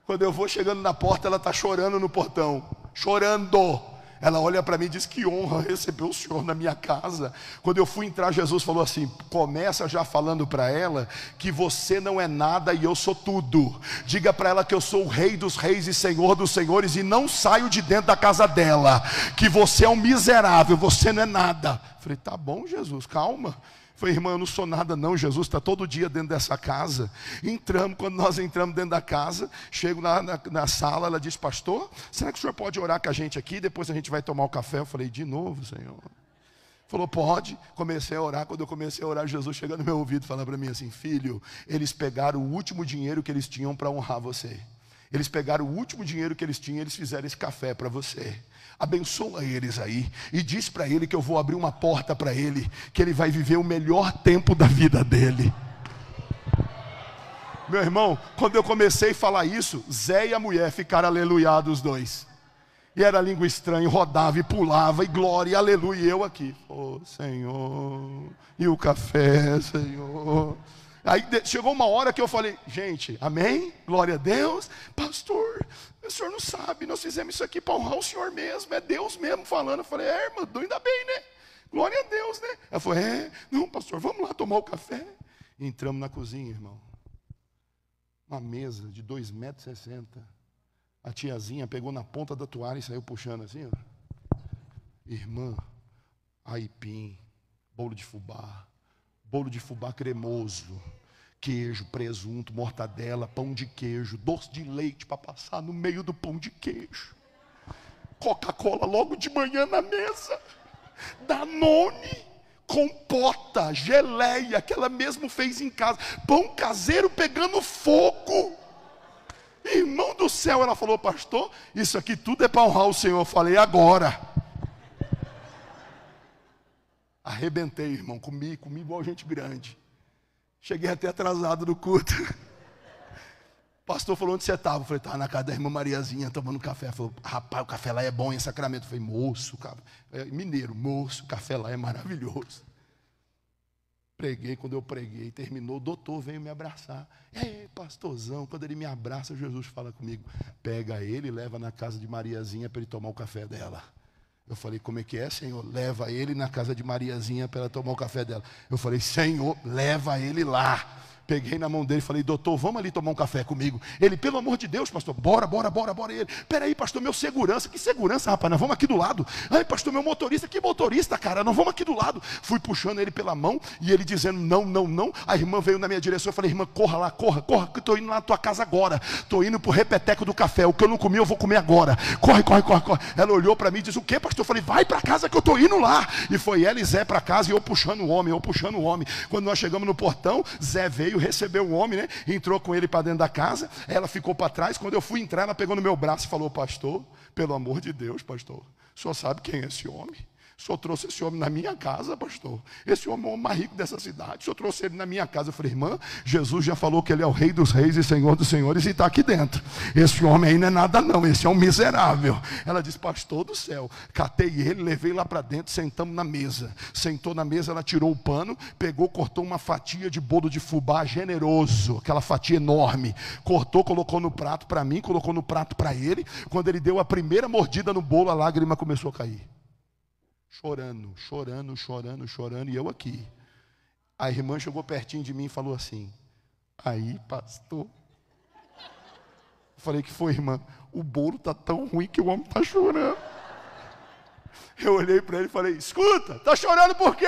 Quando eu vou chegando na porta, ela está chorando no portão, chorando. Ela olha para mim e diz, que honra receber o senhor na minha casa. Quando eu fui entrar, Jesus falou assim, começa já falando para ela que você não é nada e eu sou tudo. Diga para ela que eu sou o rei dos reis e senhor dos senhores e não saio de dentro da casa dela. Que você é um miserável, você não é nada. Eu falei, tá bom, Jesus, calma. Falei, irmã, eu não sou nada não, Jesus está todo dia dentro dessa casa. Quando nós entramos dentro da casa, chego na sala, ela diz, pastor, será que o senhor pode orar com a gente aqui, depois a gente vai tomar o café? Eu falei, de novo, Senhor? Falou, pode. Comecei a orar. Quando eu comecei a orar, Jesus chega no meu ouvido e fala para mim assim, filho, eles pegaram o último dinheiro que eles tinham para honrar você. Eles pegaram o último dinheiro que eles tinham, eles fizeram esse café para você. Abençoa eles aí e diz para ele que eu vou abrir uma porta para ele, que ele vai viver o melhor tempo da vida dele. Meu irmão, quando eu comecei a falar isso, Zé e a mulher ficaram aleluiados os dois. E era língua estranha, rodava e pulava, e glória, e aleluia, e eu aqui. Oh, Senhor, e o café, Senhor. Aí chegou uma hora que eu falei, gente, amém? Glória a Deus. Pastor, o senhor não sabe, nós fizemos isso aqui para honrar o senhor mesmo, é Deus mesmo falando. Eu falei, irmã, ainda bem, né? Glória a Deus, né? Ela falou, não, pastor, vamos lá tomar o café. E entramos na cozinha, irmão. Uma mesa de 2,60 metros. A tiazinha pegou na ponta da toalha e saiu puxando assim, ó. Irmã, aipim, bolo de fubá cremoso, queijo, presunto, mortadela, pão de queijo, doce de leite para passar no meio do pão de queijo, Coca-Cola logo de manhã na mesa, Danone, compota, geleia, que ela mesmo fez em casa, pão caseiro pegando fogo. Irmão do céu, ela falou, pastor, isso aqui tudo é para honrar o Senhor. Eu falei, agora. Arrebentei, irmão, comi igual gente grande. Cheguei até atrasado no culto. O pastor falou, onde você estava? Eu falei, estava na casa da irmã Mariazinha, tomando café. Falou, rapaz, o café lá é bom em Sacramento. Eu falei, moço, mineiro, moço, o café lá é maravilhoso. Preguei, quando eu preguei, terminou, o doutor veio me abraçar. Ei, pastorzão, quando ele me abraça, Jesus fala comigo, pega ele e leva na casa de Mariazinha para ele tomar o café dela. Eu falei, como é que é, Senhor? Leva ele na casa de Mariazinha para ela tomar o café dela. Eu falei, Senhor, leva ele lá. Peguei na mão dele e falei, doutor, vamos ali tomar um café comigo. Ele, pelo amor de Deus, pastor, bora. E ele, peraí, pastor, meu segurança, que segurança, rapaz, nós vamos aqui do lado. Ai, pastor, meu motorista, que motorista, cara, nós vamos aqui do lado. Fui puxando ele pela mão e ele dizendo, não. A irmã veio na minha direção, eu falei, irmã, corra lá, corra, que eu estou indo lá na tua casa agora. Estou indo pro repeteco do café, o que eu não comi, eu vou comer agora. Corre. Ela olhou para mim e disse, o que, pastor? Eu falei, vai para casa que eu estou indo lá. E foi ela e Zé para casa e eu puxando o homem. Quando nós chegamos no portão, Zé veio, recebeu o homem, né? Entrou com ele para dentro da casa. Ela ficou para trás. Quando eu fui entrar, ela pegou no meu braço e falou, pastor, pelo amor de Deus, pastor, o senhor sabe quem é esse homem? O senhor trouxe esse homem na minha casa, pastor. Esse homem é o homem mais rico dessa cidade. O senhor trouxe ele na minha casa. Eu falei, irmã, Jesus já falou que ele é o rei dos reis e senhor dos senhores e está aqui dentro. Esse homem aí não é nada não, esse é um miserável. Ela disse, pastor do céu. Catei ele, levei lá para dentro, sentamos na mesa. Sentou na mesa, ela tirou o pano, pegou, cortou uma fatia de bolo de fubá generoso, aquela fatia enorme. Cortou, colocou no prato para mim, colocou no prato para ele. Quando ele deu a primeira mordida no bolo, a lágrima começou a cair. Chorando, e eu aqui. A irmã chegou pertinho de mim e falou assim, aí, pastor. Eu falei, que foi, irmã? O bolo está tão ruim que o homem está chorando. Eu olhei para ele e falei, escuta, está chorando por quê?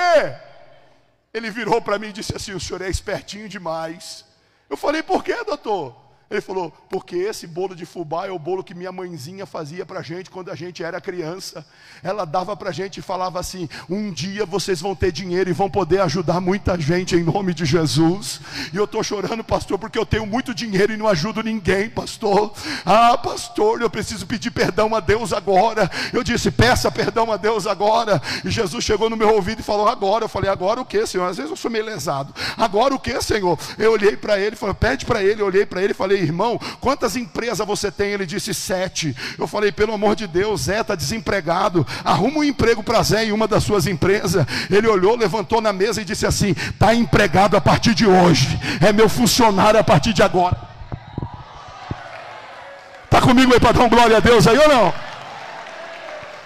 Ele virou para mim e disse assim, o senhor é espertinho demais. Eu falei, por quê, doutor? Ele falou, porque esse bolo de fubá é o bolo que minha mãezinha fazia para a gente quando a gente era criança. Ela dava para a gente e falava assim, um dia vocês vão ter dinheiro e vão poder ajudar muita gente em nome de Jesus. E eu estou chorando, pastor, porque eu tenho muito dinheiro e não ajudo ninguém, pastor. Ah, pastor, eu preciso pedir perdão a Deus agora. Eu disse, peça perdão a Deus agora. E Jesus chegou no meu ouvido e falou, agora. Eu falei, agora o que, Senhor? Às vezes eu sou meio lesado. Agora o que, Senhor? Eu olhei para ele, falei, pede para ele. Eu olhei para ele e falei, irmão, quantas empresas você tem? Ele disse 7. Eu falei, pelo amor de Deus, Zé está desempregado, arruma um emprego para Zé em uma das suas empresas. Ele olhou, levantou na mesa e disse assim, está empregado a partir de hoje, é meu funcionário a partir de agora. Está comigo aí para dar um glória a Deus aí ou não?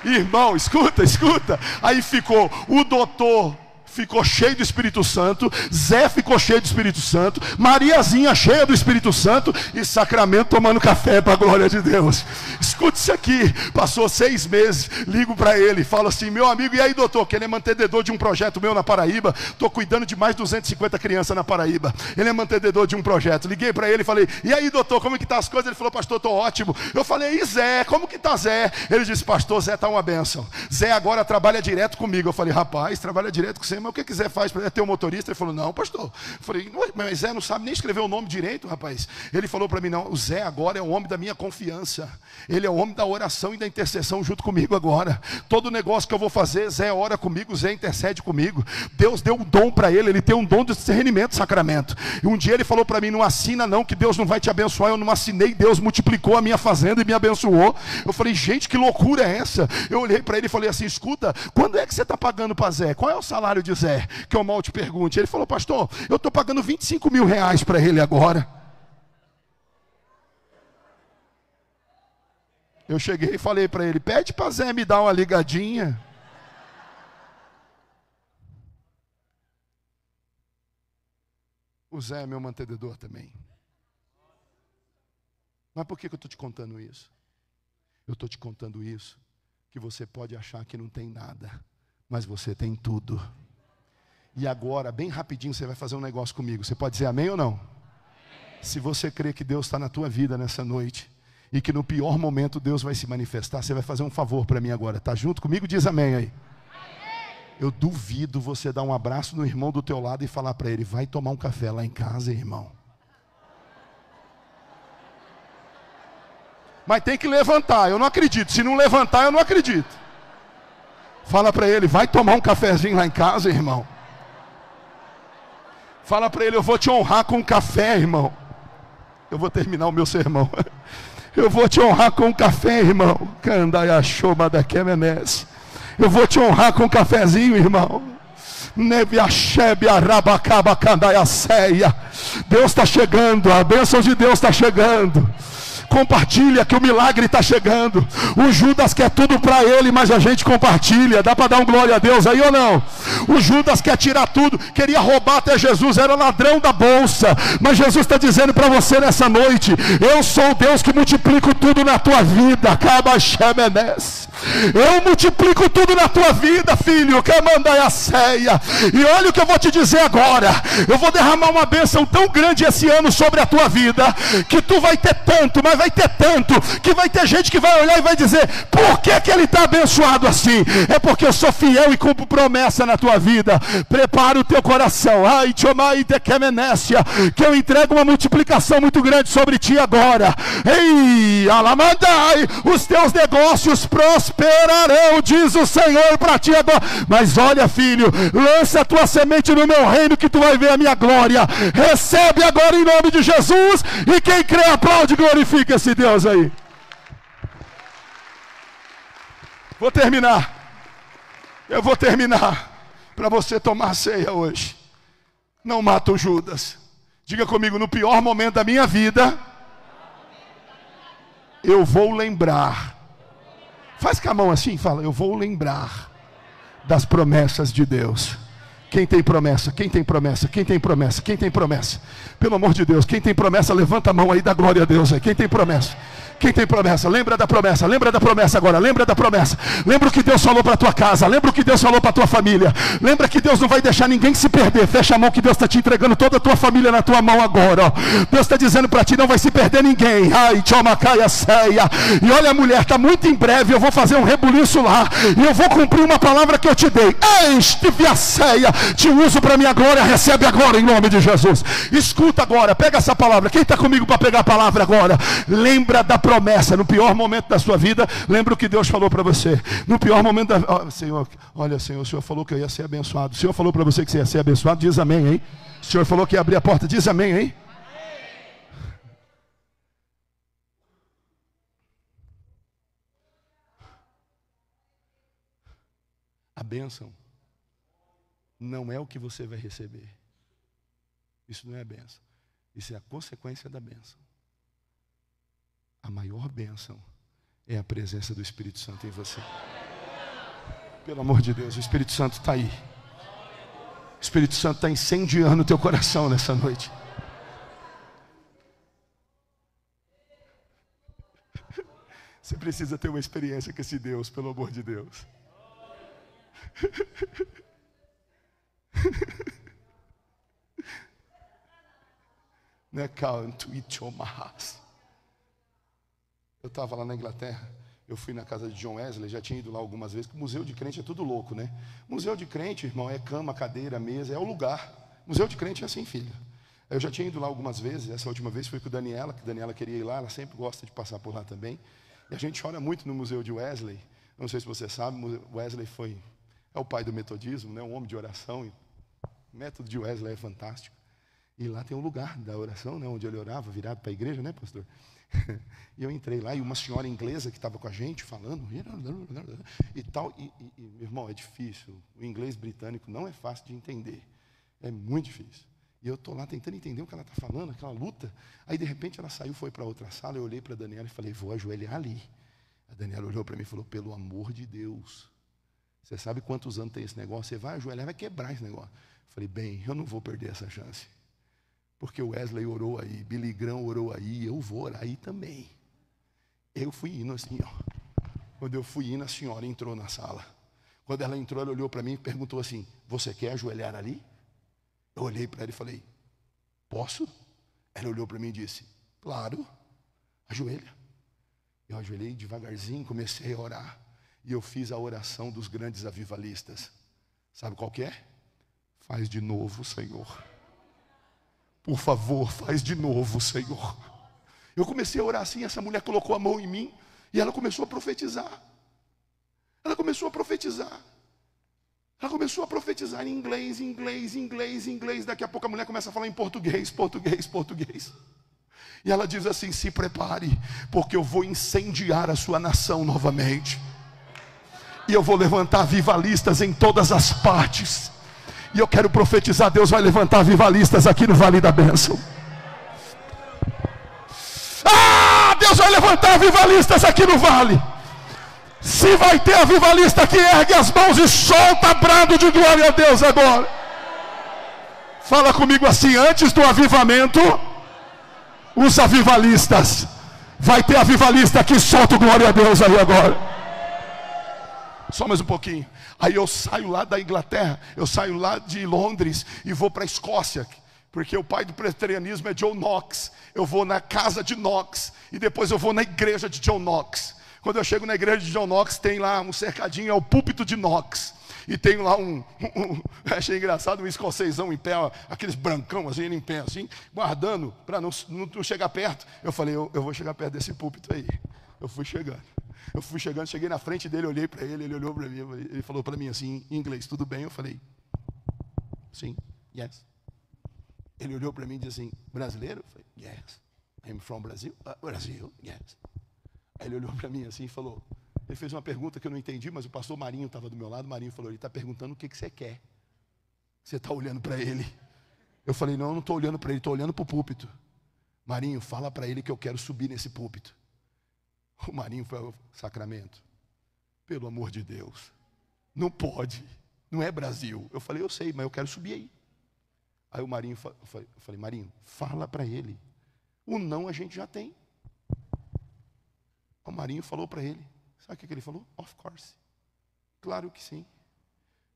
Irmão, escuta, aí ficou o doutor, ficou cheio do Espírito Santo, Zé ficou cheio do Espírito Santo, Mariazinha cheia do Espírito Santo e Sacramento tomando café para a glória de Deus. Escute isso aqui, passou 6 meses, ligo para ele, falo assim, meu amigo, e aí doutor, que ele é mantenedor de um projeto meu na Paraíba, estou cuidando de mais de 250 crianças na Paraíba, ele é mantenedor de um projeto, liguei para ele e falei, e aí doutor, como é que está as coisas? Ele falou, pastor, estou ótimo. Eu falei, e Zé, como que está Zé? Ele disse, pastor, Zé está uma bênção, Zé agora trabalha direto comigo. Eu falei, rapaz, trabalha direto com você, mas o que Zé faz para ter um motorista? Ele falou, não, pastor. Eu falei, mas Zé não sabe nem escrever o nome direito, rapaz. Ele falou para mim, não, o Zé agora é o homem da minha confiança, ele é o homem da oração e da intercessão junto comigo agora. Todo negócio que eu vou fazer, Zé ora comigo, Zé intercede comigo. Deus deu um dom para ele tem um dom de discernimento, Sacramento. E um dia ele falou para mim, não assina não, que Deus não vai te abençoar. Eu não assinei, Deus multiplicou a minha fazenda e me abençoou. Eu falei, gente, que loucura é essa? Eu olhei para ele e falei assim, escuta, quando é que você está pagando para Zé? Qual é o salário de Zé? Que eu mal te pergunte. Ele falou, pastor, eu estou pagando 25 mil reais para ele agora. Eu cheguei e falei para ele, pede para Zé me dar uma ligadinha. O Zé é meu mantenedor também. Mas por que eu estou te contando isso? Eu estou te contando isso, que você pode achar que não tem nada, mas você tem tudo. E agora, bem rapidinho, você vai fazer um negócio comigo. Você pode dizer amém ou não? Amém. Se você crê que Deus está na tua vida nessa noite, e que no pior momento Deus vai se manifestar, você vai fazer um favor para mim agora. Está junto comigo? Diz amém aí. Amém. Eu duvido você dar um abraço no irmão do teu lado e falar para ele, vai tomar um café lá em casa, irmão. Mas tem que levantar, eu não acredito. Se não levantar, eu não acredito. Fala para ele, vai tomar um cafezinho lá em casa, irmão. Fala para ele, eu vou te honrar com um café, irmão. Eu vou terminar o meu sermão. Eu vou te honrar com um café, irmão. Eu vou te honrar com um cafezinho, irmão. Deus está chegando, a bênção de Deus está chegando. Compartilha que o milagre está chegando. O Judas quer tudo para ele, mas a gente compartilha. Dá para dar um glória a Deus aí ou não? O Judas quer tirar tudo, queria roubar até Jesus, era ladrão da bolsa. Mas Jesus está dizendo para você nessa noite, eu sou o Deus que multiplico tudo na tua vida. Eu multiplico tudo na tua vida, filho. E olha o que eu vou te dizer agora. Eu vou derramar uma bênção tão grande esse ano sobre a tua vida, que tu vai ter tanto, mas vai ter tanto, que vai ter gente que vai olhar e vai dizer, por que ele está abençoado assim? É porque eu sou fiel e cumpro promessa na tua vida. Prepara o teu coração, que eu entrego uma multiplicação muito grande sobre ti agora. Ei, alamandai, os teus negócios prosperarão, diz o Senhor para ti agora. Mas olha, filho, lança a tua semente no meu reino, que tu vai ver a minha glória. Recebe agora em nome de Jesus, e quem crê aplaude e glorifica esse Deus aí. Eu vou terminar para você tomar ceia hoje. Não mata o Judas. Diga comigo, no pior momento da minha vida, eu vou lembrar. Faz com a mão assim, fala, eu vou lembrar das promessas de Deus. Quem tem promessa? Quem tem promessa? Quem tem promessa? Quem tem promessa? Pelo amor de Deus, quem tem promessa, levanta a mão aí, dá glória a Deus aí. Quem tem promessa? Quem tem promessa? Lembra da promessa. Lembra da promessa agora. Lembra da promessa. Lembra o que Deus falou para a tua casa. Lembra o que Deus falou para a tua família. Lembra que Deus não vai deixar ninguém se perder. Fecha a mão que Deus está te entregando toda a tua família na tua mão agora. Ó. Deus está dizendo para ti, não vai se perder ninguém. Ai, tchomacaia ceia. E olha, mulher, está muito em breve. Eu vou fazer um rebuliço lá. E eu vou cumprir uma palavra que eu te dei. Este a ceia. Te uso para minha glória. Recebe agora em nome de Jesus. Escuta agora. Pega essa palavra. Quem está comigo para pegar a palavra agora? Lembra da promessa. No pior momento da sua vida, lembra o que Deus falou para você. No pior momento da... Senhor, olha, Senhor, o Senhor falou que eu ia ser abençoado. O Senhor falou para você que você ia ser abençoado. Diz amém, hein? O Senhor falou que ia abrir a porta. Diz amém, hein? A bênção não é o que você vai receber. Isso não é a bênção. Isso é a consequência da bênção. A maior bênção é a presença do Espírito Santo em você. Pelo amor de Deus, o Espírito Santo está aí. O Espírito Santo está incendiando o teu coração nessa noite. Você precisa ter uma experiência com esse Deus, pelo amor de Deus. Eu estava lá na Inglaterra, eu fui na casa de John Wesley, já tinha ido lá algumas vezes, porque museu de crente é tudo louco, né? Museu de crente, irmão, é cama, cadeira, mesa, é o lugar. Museu de crente é assim, filho. Eu já tinha ido lá algumas vezes, essa última vez foi com a Daniela, que a Daniela queria ir lá, ela sempre gosta de passar por lá também. E a gente chora muito no museu de Wesley. Não sei se você sabe, Wesley é o pai do metodismo, né? Um homem de oração. E o método de Wesley é fantástico. E lá tem um lugar da oração, né? Onde ele orava, virado para a igreja, né, pastor? E eu entrei lá, e uma senhora inglesa que estava com a gente, falando, e tal. E, irmão, é difícil. O inglês britânico não é fácil de entender. É muito difícil. E eu estou lá tentando entender o que ela está falando, aquela luta. Aí, de repente, ela saiu, foi para outra sala. Eu olhei para a Daniela e falei, vou ajoelhar ali. A Daniela olhou para mim e falou, pelo amor de Deus, você sabe quantos anos tem esse negócio? Você vai ajoelhar, vai quebrar esse negócio. Eu falei, bem, eu não vou perder essa chance. Porque o Wesley orou aí, Billy Graham orou aí, eu vou orar aí também. Eu fui indo assim, ó. Quando eu fui indo, a senhora entrou na sala. Quando ela entrou, ela olhou para mim e perguntou assim, você quer ajoelhar ali? Eu olhei para ela e falei, posso? Ela olhou para mim e disse, claro, ajoelha. Eu ajoelhei devagarzinho, comecei a orar. E eu fiz a oração dos grandes avivalistas. Sabe qual que é? Faz de novo, Senhor. Por favor, faz de novo, Senhor. Eu comecei a orar assim, essa mulher colocou a mão em mim e ela começou a profetizar. Ela começou a profetizar. Ela começou a profetizar em inglês, inglês, inglês, inglês. Daqui a pouco a mulher começa a falar em português, português, português. E ela diz assim, se prepare, porque eu vou incendiar a sua nação novamente. E eu vou levantar avivalistas em todas as partes. E eu quero profetizar, Deus vai levantar avivalistas aqui no Vale da Bênção. Deus vai levantar avivalistas aqui no Vale. Se vai ter avivalista que ergue as mãos e solta brado de glória a Deus agora. Fala comigo assim, antes do avivamento, os avivalistas. Vai ter avivalista que solta glória a Deus aí agora. Só mais um pouquinho. Aí eu saio lá da Inglaterra, eu saio lá de Londres e vou para a Escócia, porque o pai do presbiterianismo é John Knox. Eu vou na casa de Knox e depois eu vou na igreja de John Knox. Quando eu chego na igreja de John Knox, tem lá um cercadinho, é o púlpito de Knox. E tem lá achei engraçado, um escocesão em pé, aqueles brancão assim, ele em pé assim, guardando para não chegar perto. Eu falei, eu vou chegar perto desse púlpito aí. Eu fui chegando, cheguei na frente dele, olhei para ele, ele olhou para mim, ele falou para mim assim, em inglês, tudo bem? Eu falei, sim, yes. Ele olhou para mim e disse assim, brasileiro? Eu falei, yes. I'm from Brazil? Brasil, yes. Aí ele olhou para mim assim e falou, ele fez uma pergunta que eu não entendi, mas o pastor Marinho estava do meu lado, o Marinho falou, ele está perguntando o que você quer. Você está olhando para ele. Eu falei, não, eu não estou olhando para ele, estou olhando para o púlpito. Marinho, fala para ele que eu quero subir nesse púlpito. O Marinho foi ao Sacramento. Pelo amor de Deus. Não pode. Não é Brasil. Eu falei, eu sei, mas eu quero subir aí. Aí o Marinho, eu falei, Marinho, fala para ele. O não a gente já tem. O Marinho falou para ele. Sabe o que ele falou? Of course. Claro que sim.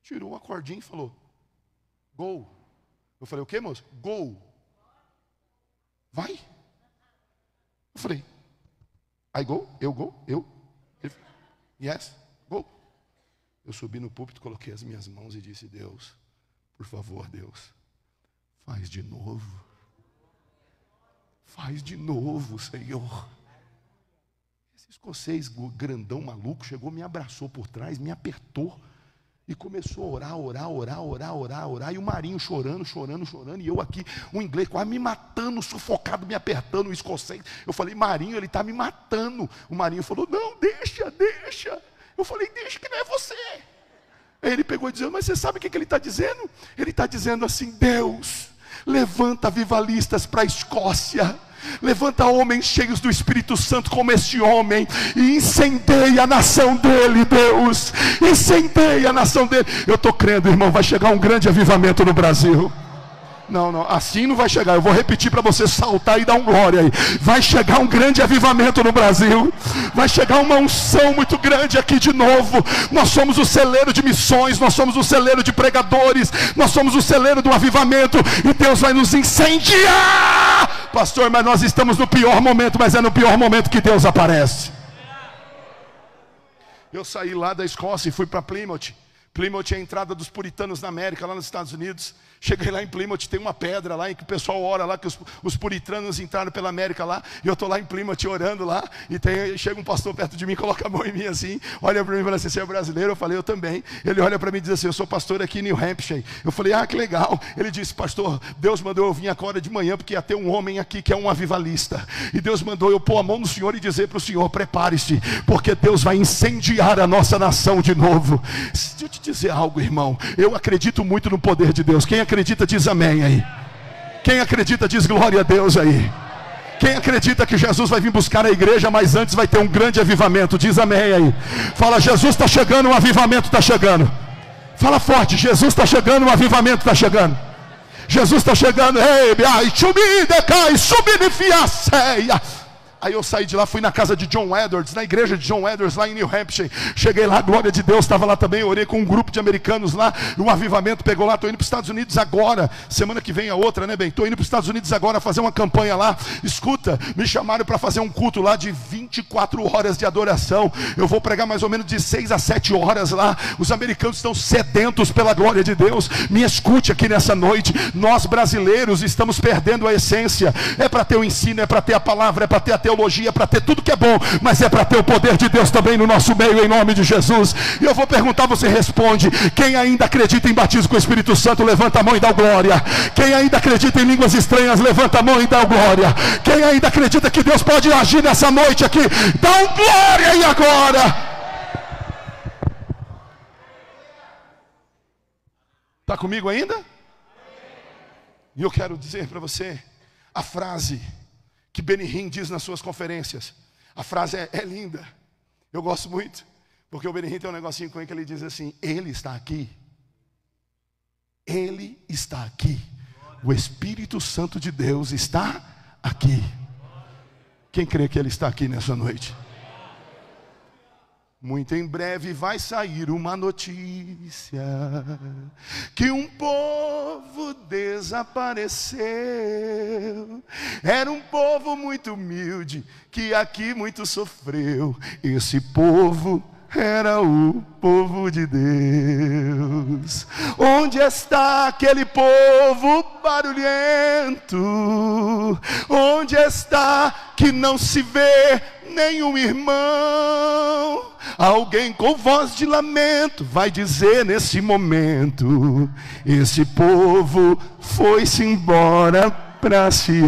Tirou uma cordinha e falou, go. Eu falei, o que, moço? Go. Vai. Eu falei, I go? Eu go? Eu? Ele falou, yes, go. Eu subi no púlpito, coloquei as minhas mãos e disse, Deus, por favor, Deus, faz de novo. Faz de novo, Senhor. Esse escocês grandão maluco chegou, me abraçou por trás, me apertou e começou a orar. E o Marinho chorando, e eu aqui, o inglês quase me matando, sufocado, me apertando, o escocês. Eu falei, Marinho, ele está me matando. O Marinho falou, não, deixa. Eu falei, deixa que não é você. Aí ele pegou e disse, mas você sabe o que ele está dizendo? Ele está dizendo assim, Deus, levanta avivalistas para a Escócia. Levanta homens cheios do Espírito Santo como este homem e incendeia a nação dele, Deus. Incendeia a nação dele. Eu estou crendo, irmão, vai chegar um grande avivamento no Brasil. Não, assim não vai chegar. Eu vou repetir para você saltar e dar um glória aí. Vai chegar um grande avivamento no Brasil. Vai chegar uma unção muito grande aqui de novo. Nós somos o celeiro de missões. Nós somos o celeiro de pregadores. Nós somos o celeiro do avivamento. E Deus vai nos incendiar. Pastor, mas nós estamos no pior momento. Mas é no pior momento que Deus aparece. Eu saí lá da Escócia e fui para Plymouth. Plymouth é a entrada dos puritanos na América, lá nos Estados Unidos. Cheguei lá em Plymouth, tem uma pedra lá em que o pessoal ora lá, que os puritanos entraram pela América lá. E eu estou lá em Plymouth orando lá. E chega um pastor perto de mim, coloca a mão em mim assim, olha para mim e fala assim, você é brasileiro? Eu falei, eu também. Ele olha para mim e diz assim, eu sou pastor aqui em New Hampshire. Eu falei, que legal. Ele disse, pastor, Deus mandou eu vir agora de manhã, porque ia ter um homem aqui que é um avivalista. E Deus mandou eu pôr a mão no senhor e dizer para o senhor, prepare-se, porque Deus vai incendiar a nossa nação de novo. Deixa eu te dizer algo, irmão. Eu acredito muito no poder de Deus. Quem acredita diz amém aí. Quem acredita diz glória a Deus aí. Quem acredita que Jesus vai vir buscar a igreja, mas antes vai ter um grande avivamento, diz amém aí. Fala, Jesus está chegando, um avivamento está chegando. Fala forte, Jesus está chegando, um avivamento está chegando. Jesus está chegando. Aí eu saí de lá, fui na casa de John Edwards, na igreja de John Edwards, lá em New Hampshire. Cheguei lá, glória de Deus, estava lá também, orei com um grupo de americanos lá, um avivamento pegou lá, estou indo para os Estados Unidos agora, semana que vem a outra, né, bem? Estou indo para os Estados Unidos agora fazer uma campanha lá. Escuta, me chamaram para fazer um culto lá de 24 horas de adoração. Eu vou pregar mais ou menos de 6 a 7 horas lá. Os americanos estão sedentos pela glória de Deus. Me escute aqui nessa noite. Nós brasileiros estamos perdendo a essência. É para ter o ensino, é para ter a palavra, é para ter a teologia, para ter tudo que é bom, mas é para ter o poder de Deus também no nosso meio, em nome de Jesus. E eu vou perguntar, você responde. Quem ainda acredita em batismo com o Espírito Santo, levanta a mão e dá glória. Quem ainda acredita em línguas estranhas, levanta a mão e dá glória. Quem ainda acredita que Deus pode agir nessa noite aqui, dá um glória aí agora. Está comigo ainda? E eu quero dizer para você a frase que Benny Hinn diz nas suas conferências. A frase é linda. Eu gosto muito. Porque o Benny Hinn tem um negocinho com ele que ele diz assim, Ele está aqui. Ele está aqui. O Espírito Santo de Deus está aqui. Quem crê que Ele está aqui nessa noite? Muito em breve vai sair uma notícia que um povo desapareceu. Era um povo muito humilde que aqui muito sofreu. Esse povo era o povo de Deus. Onde está aquele povo barulhento? Onde está que não se vê nenhum irmão? Alguém com voz de lamento vai dizer nesse momento: esse povo foi-se embora para Sião.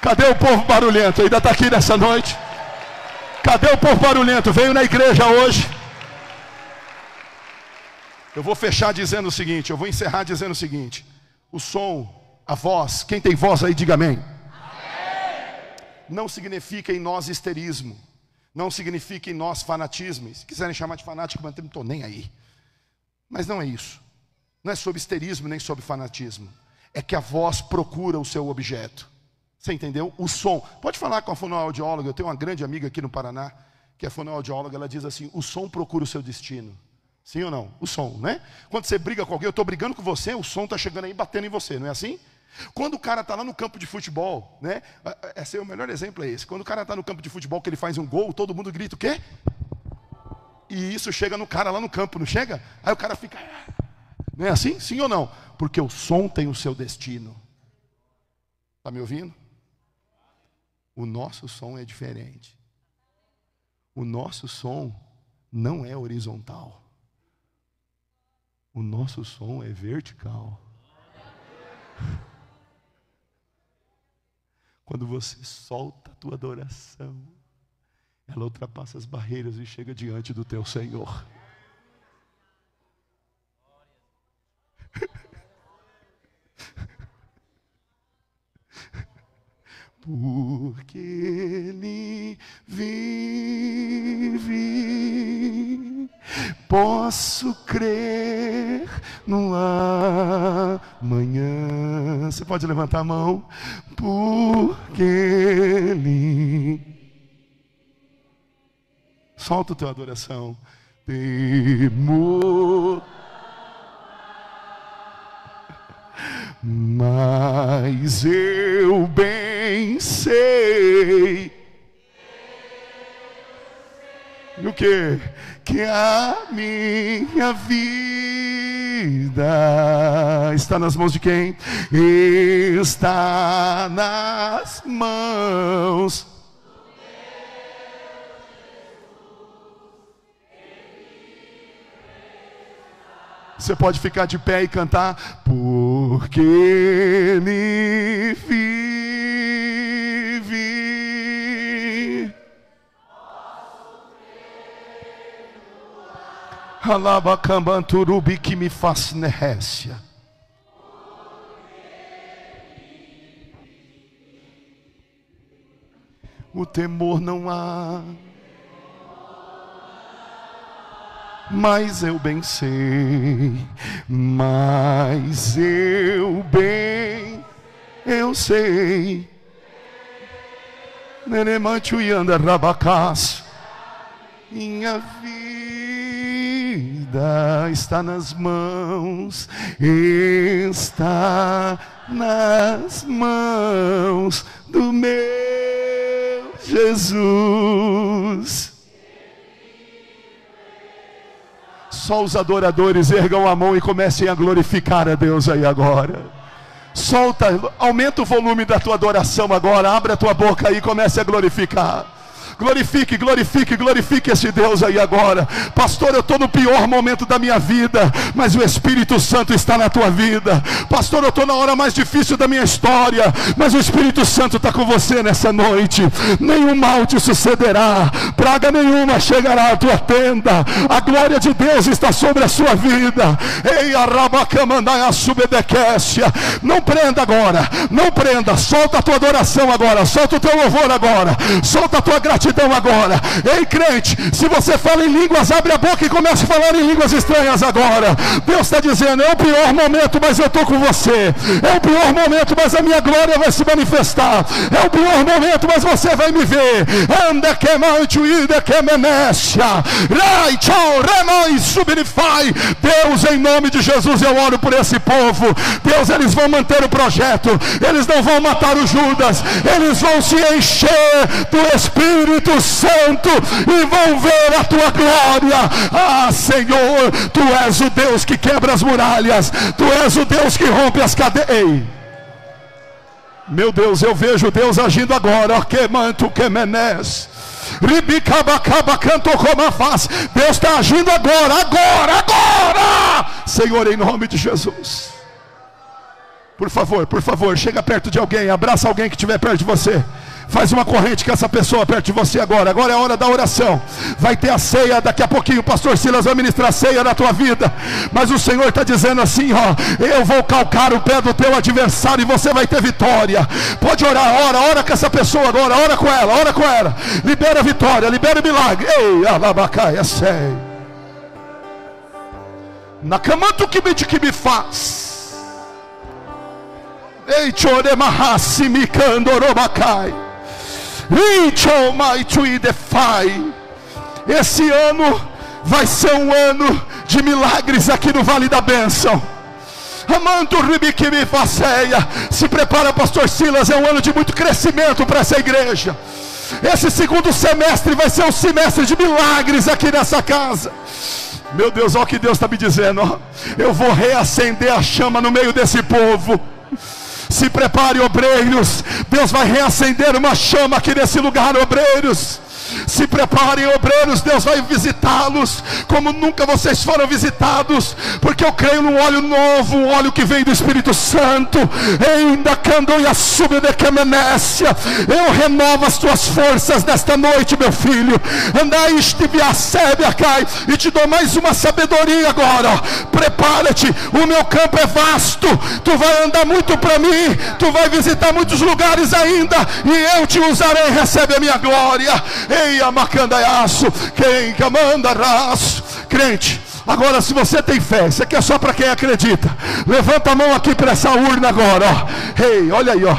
Cadê o povo barulhento? Ainda está aqui nessa noite? Cadê o povo barulhento? Veio na igreja hoje. Eu vou fechar dizendo o seguinte, eu vou encerrar dizendo o seguinte: o som, a voz, quem tem voz aí diga amém. Não significa em nós histerismo, não significa em nós fanatismo. Se quiserem chamar de fanático, mas não estou nem aí. Mas não é isso. Não é sobre histerismo nem sobre fanatismo. é que a voz procura o seu objeto. Você entendeu? O som. Pode falar com a fonoaudióloga. Eu tenho uma grande amiga aqui no Paraná, que é fonoaudióloga. Ela diz assim: o som procura o seu destino. Sim ou não? O som, né? Quando você briga com alguém, eu estou brigando com você, o som está chegando aí, batendo em você, não é assim? Quando o cara está lá no campo de futebol, né? Esse é o melhor exemplo, é esse. Quando o cara está no campo de futebol, que ele faz um gol, todo mundo grita o quê? E isso chega no cara lá no campo, não chega? Aí o cara fica... Não é assim? Sim ou não? Porque o som tem o seu destino. Está me ouvindo? O nosso som é diferente. O nosso som não é horizontal. O nosso som é vertical. Quando você solta a tua adoração, ela ultrapassa as barreiras e chega diante do teu Senhor. Porque Ele vive, posso crer no amanhã. Você pode levantar a mão? Porque Ele... Solta a tua adoração. Temor. Mas eu bem sei o que? Que a minha vida está nas mãos de quem? Está nas mãos. Você pode ficar de pé e cantar. Porque Ele vive. Alabacambanturubi que me faz nécia. O temor não há. Mas eu bem sei, mas eu sei. Nenemantu e anda rabacás. Minha vida está nas mãos, do meu Jesus. Só os adoradores ergam a mão e comecem a glorificar a Deus aí agora. Solta, aumenta o volume da tua adoração agora. Abre a tua boca aí e comece a glorificar. Glorifique, glorifique, glorifique esse Deus aí agora. Pastor, eu estou no pior momento da minha vida, mas o Espírito Santo está na tua vida. Pastor, eu estou na hora mais difícil da minha história, mas o Espírito Santo está com você nessa noite. Nenhum mal te sucederá, praga nenhuma chegará à tua tenda. A glória de Deus está sobre a sua vida. Ei, arrabacamandaia subedequécia. Não prenda agora, não prenda. Solta a tua adoração agora, solta o teu louvor agora, solta a tua gratidão agora. Ei, crente, se você fala em línguas, abre a boca e comece a falar em línguas estranhas agora. Deus está dizendo: é o pior momento, mas eu estou com você. É o pior momento, mas a minha glória vai se manifestar. É o pior momento, mas você vai me ver. Anda que mantuída que menecia. Rai, tchau, remai, subirifai. Deus, em nome de Jesus, eu oro por esse povo. Deus, eles vão manter o projeto. Eles não vão matar o Judas. Eles vão se encher do Espírito Santo e vão ver a tua glória. Ah, Senhor, tu és o Deus que quebra as muralhas, tu és o Deus que rompe as cadeias. Ei, meu Deus, eu vejo Deus agindo agora. Que manto que menés. Deus está agindo agora, agora. Senhor, em nome de Jesus. Por favor, chega perto de alguém, abraça alguém que estiver perto de você. Faz uma corrente com essa pessoa perto de você agora. Agora é a hora da oração. Vai ter a ceia daqui a pouquinho. O pastor Silas vai ministrar a ceia na tua vida. Mas o Senhor está dizendo assim, ó: eu vou calcar o pé do teu adversário e você vai ter vitória. Pode orar, ora com essa pessoa agora. Ora com ela. Libera a vitória, libera o milagre. Ei, alabacaia, sei. Na camanto que me faz. Ei, choremahasi mikandorobacai. Esse ano vai ser um ano de milagres aqui no Vale da Bênção. Se prepara, pastor Silas, é um ano de muito crescimento para essa igreja. Esse segundo semestre vai ser um semestre de milagres aqui nessa casa. Meu Deus, olha o que Deus está me dizendo, ó. Eu vou reacender a chama no meio desse povo. Se prepare, obreiros. Deus vai reacender uma chama aqui nesse lugar, obreiros. Se preparem, obreiros, Deus vai visitá-los como nunca vocês foram visitados, porque eu creio num óleo novo, um óleo que vem do Espírito Santo. Eu renovo as tuas forças nesta noite, meu filho. Andai e te dou mais uma sabedoria agora. Prepara-te, o meu campo é vasto, tu vai andar muito para mim, tu vai visitar muitos lugares ainda, e eu te usarei. Recebe a minha glória. Ei, amacandaiaço, quem comanda raço. Crente, agora se você tem fé, isso aqui é só para quem acredita. Levanta a mão aqui para essa urna agora, ó. Ei, olha aí, ó.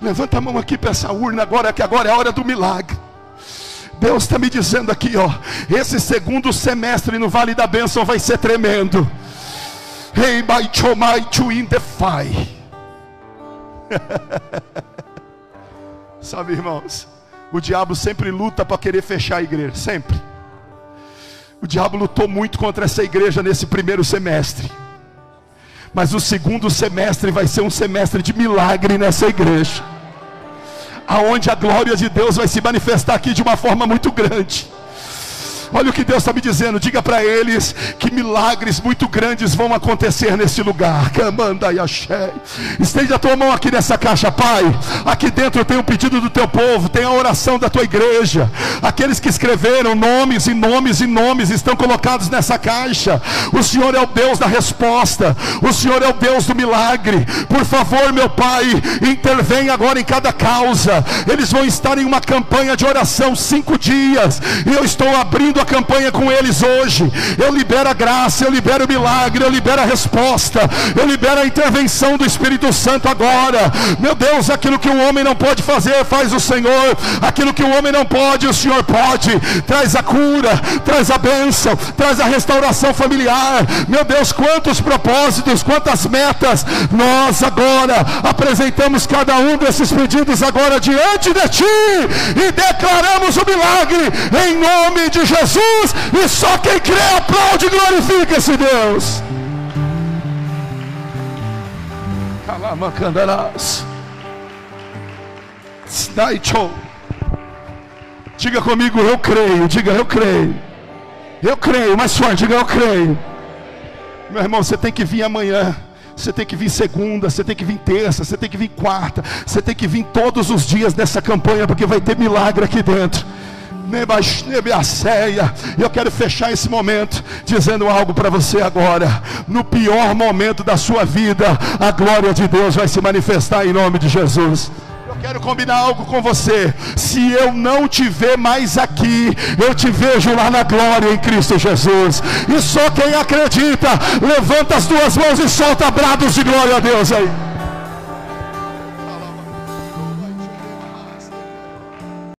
Levanta a mão aqui para essa urna agora, que agora é a hora do milagre. Deus está me dizendo aqui, ó, esse segundo semestre no Vale da Bênção vai ser tremendo. Hey, my chomai to in the fire. Sabe, irmãos, o diabo sempre luta para querer fechar a igreja, sempre. O diabo lutou muito contra essa igreja nesse primeiro semestre, mas o segundo semestre vai ser um semestre de milagre nessa igreja, aonde a glória de Deus vai se manifestar aqui de uma forma muito grande. Olha o que Deus está me dizendo. Diga para eles que milagres muito grandes vão acontecer nesse lugar. Estende a tua mão aqui nessa caixa, Pai. Aqui dentro tem um pedido do teu povo, tem a oração da tua igreja. Aqueles que escreveram nomes e nomes e nomes estão colocados nessa caixa. O Senhor é o Deus da resposta, o Senhor é o Deus do milagre. Por favor, meu Pai, intervém agora em cada causa. Eles vão estar em uma campanha de oração 5 dias, e eu estou abrindo a campanha com eles hoje. Eu libero a graça, eu libero o milagre, eu libero a resposta, eu libero a intervenção do Espírito Santo agora. Meu Deus, aquilo que o homem não pode fazer, faz o Senhor. Aquilo que o homem não pode, o Senhor pode. Traz a cura, traz a bênção, traz a restauração familiar. Meu Deus, quantos propósitos, quantas metas. Nós agora apresentamos cada um desses pedidos agora diante de Ti, e declaramos o milagre em nome de Jesus. E só quem crê aplaude e glorifica esse Deus. Diga comigo, eu creio. Diga, eu creio. Eu creio, mais forte, diga, eu creio. Meu irmão, você tem que vir amanhã, você tem que vir segunda, você tem que vir terça, você tem que vir quarta, você tem que vir todos os dias nessa campanha, porque vai ter milagre aqui dentro. Eu quero fechar esse momento dizendo algo para você agora. No pior momento da sua vida, a glória de Deus vai se manifestar em nome de Jesus. Eu quero combinar algo com você. Se eu não te ver mais aqui, eu te vejo lá na glória em Cristo Jesus. E só quem acredita, levanta as duas mãos e solta brados de glória a Deus aí.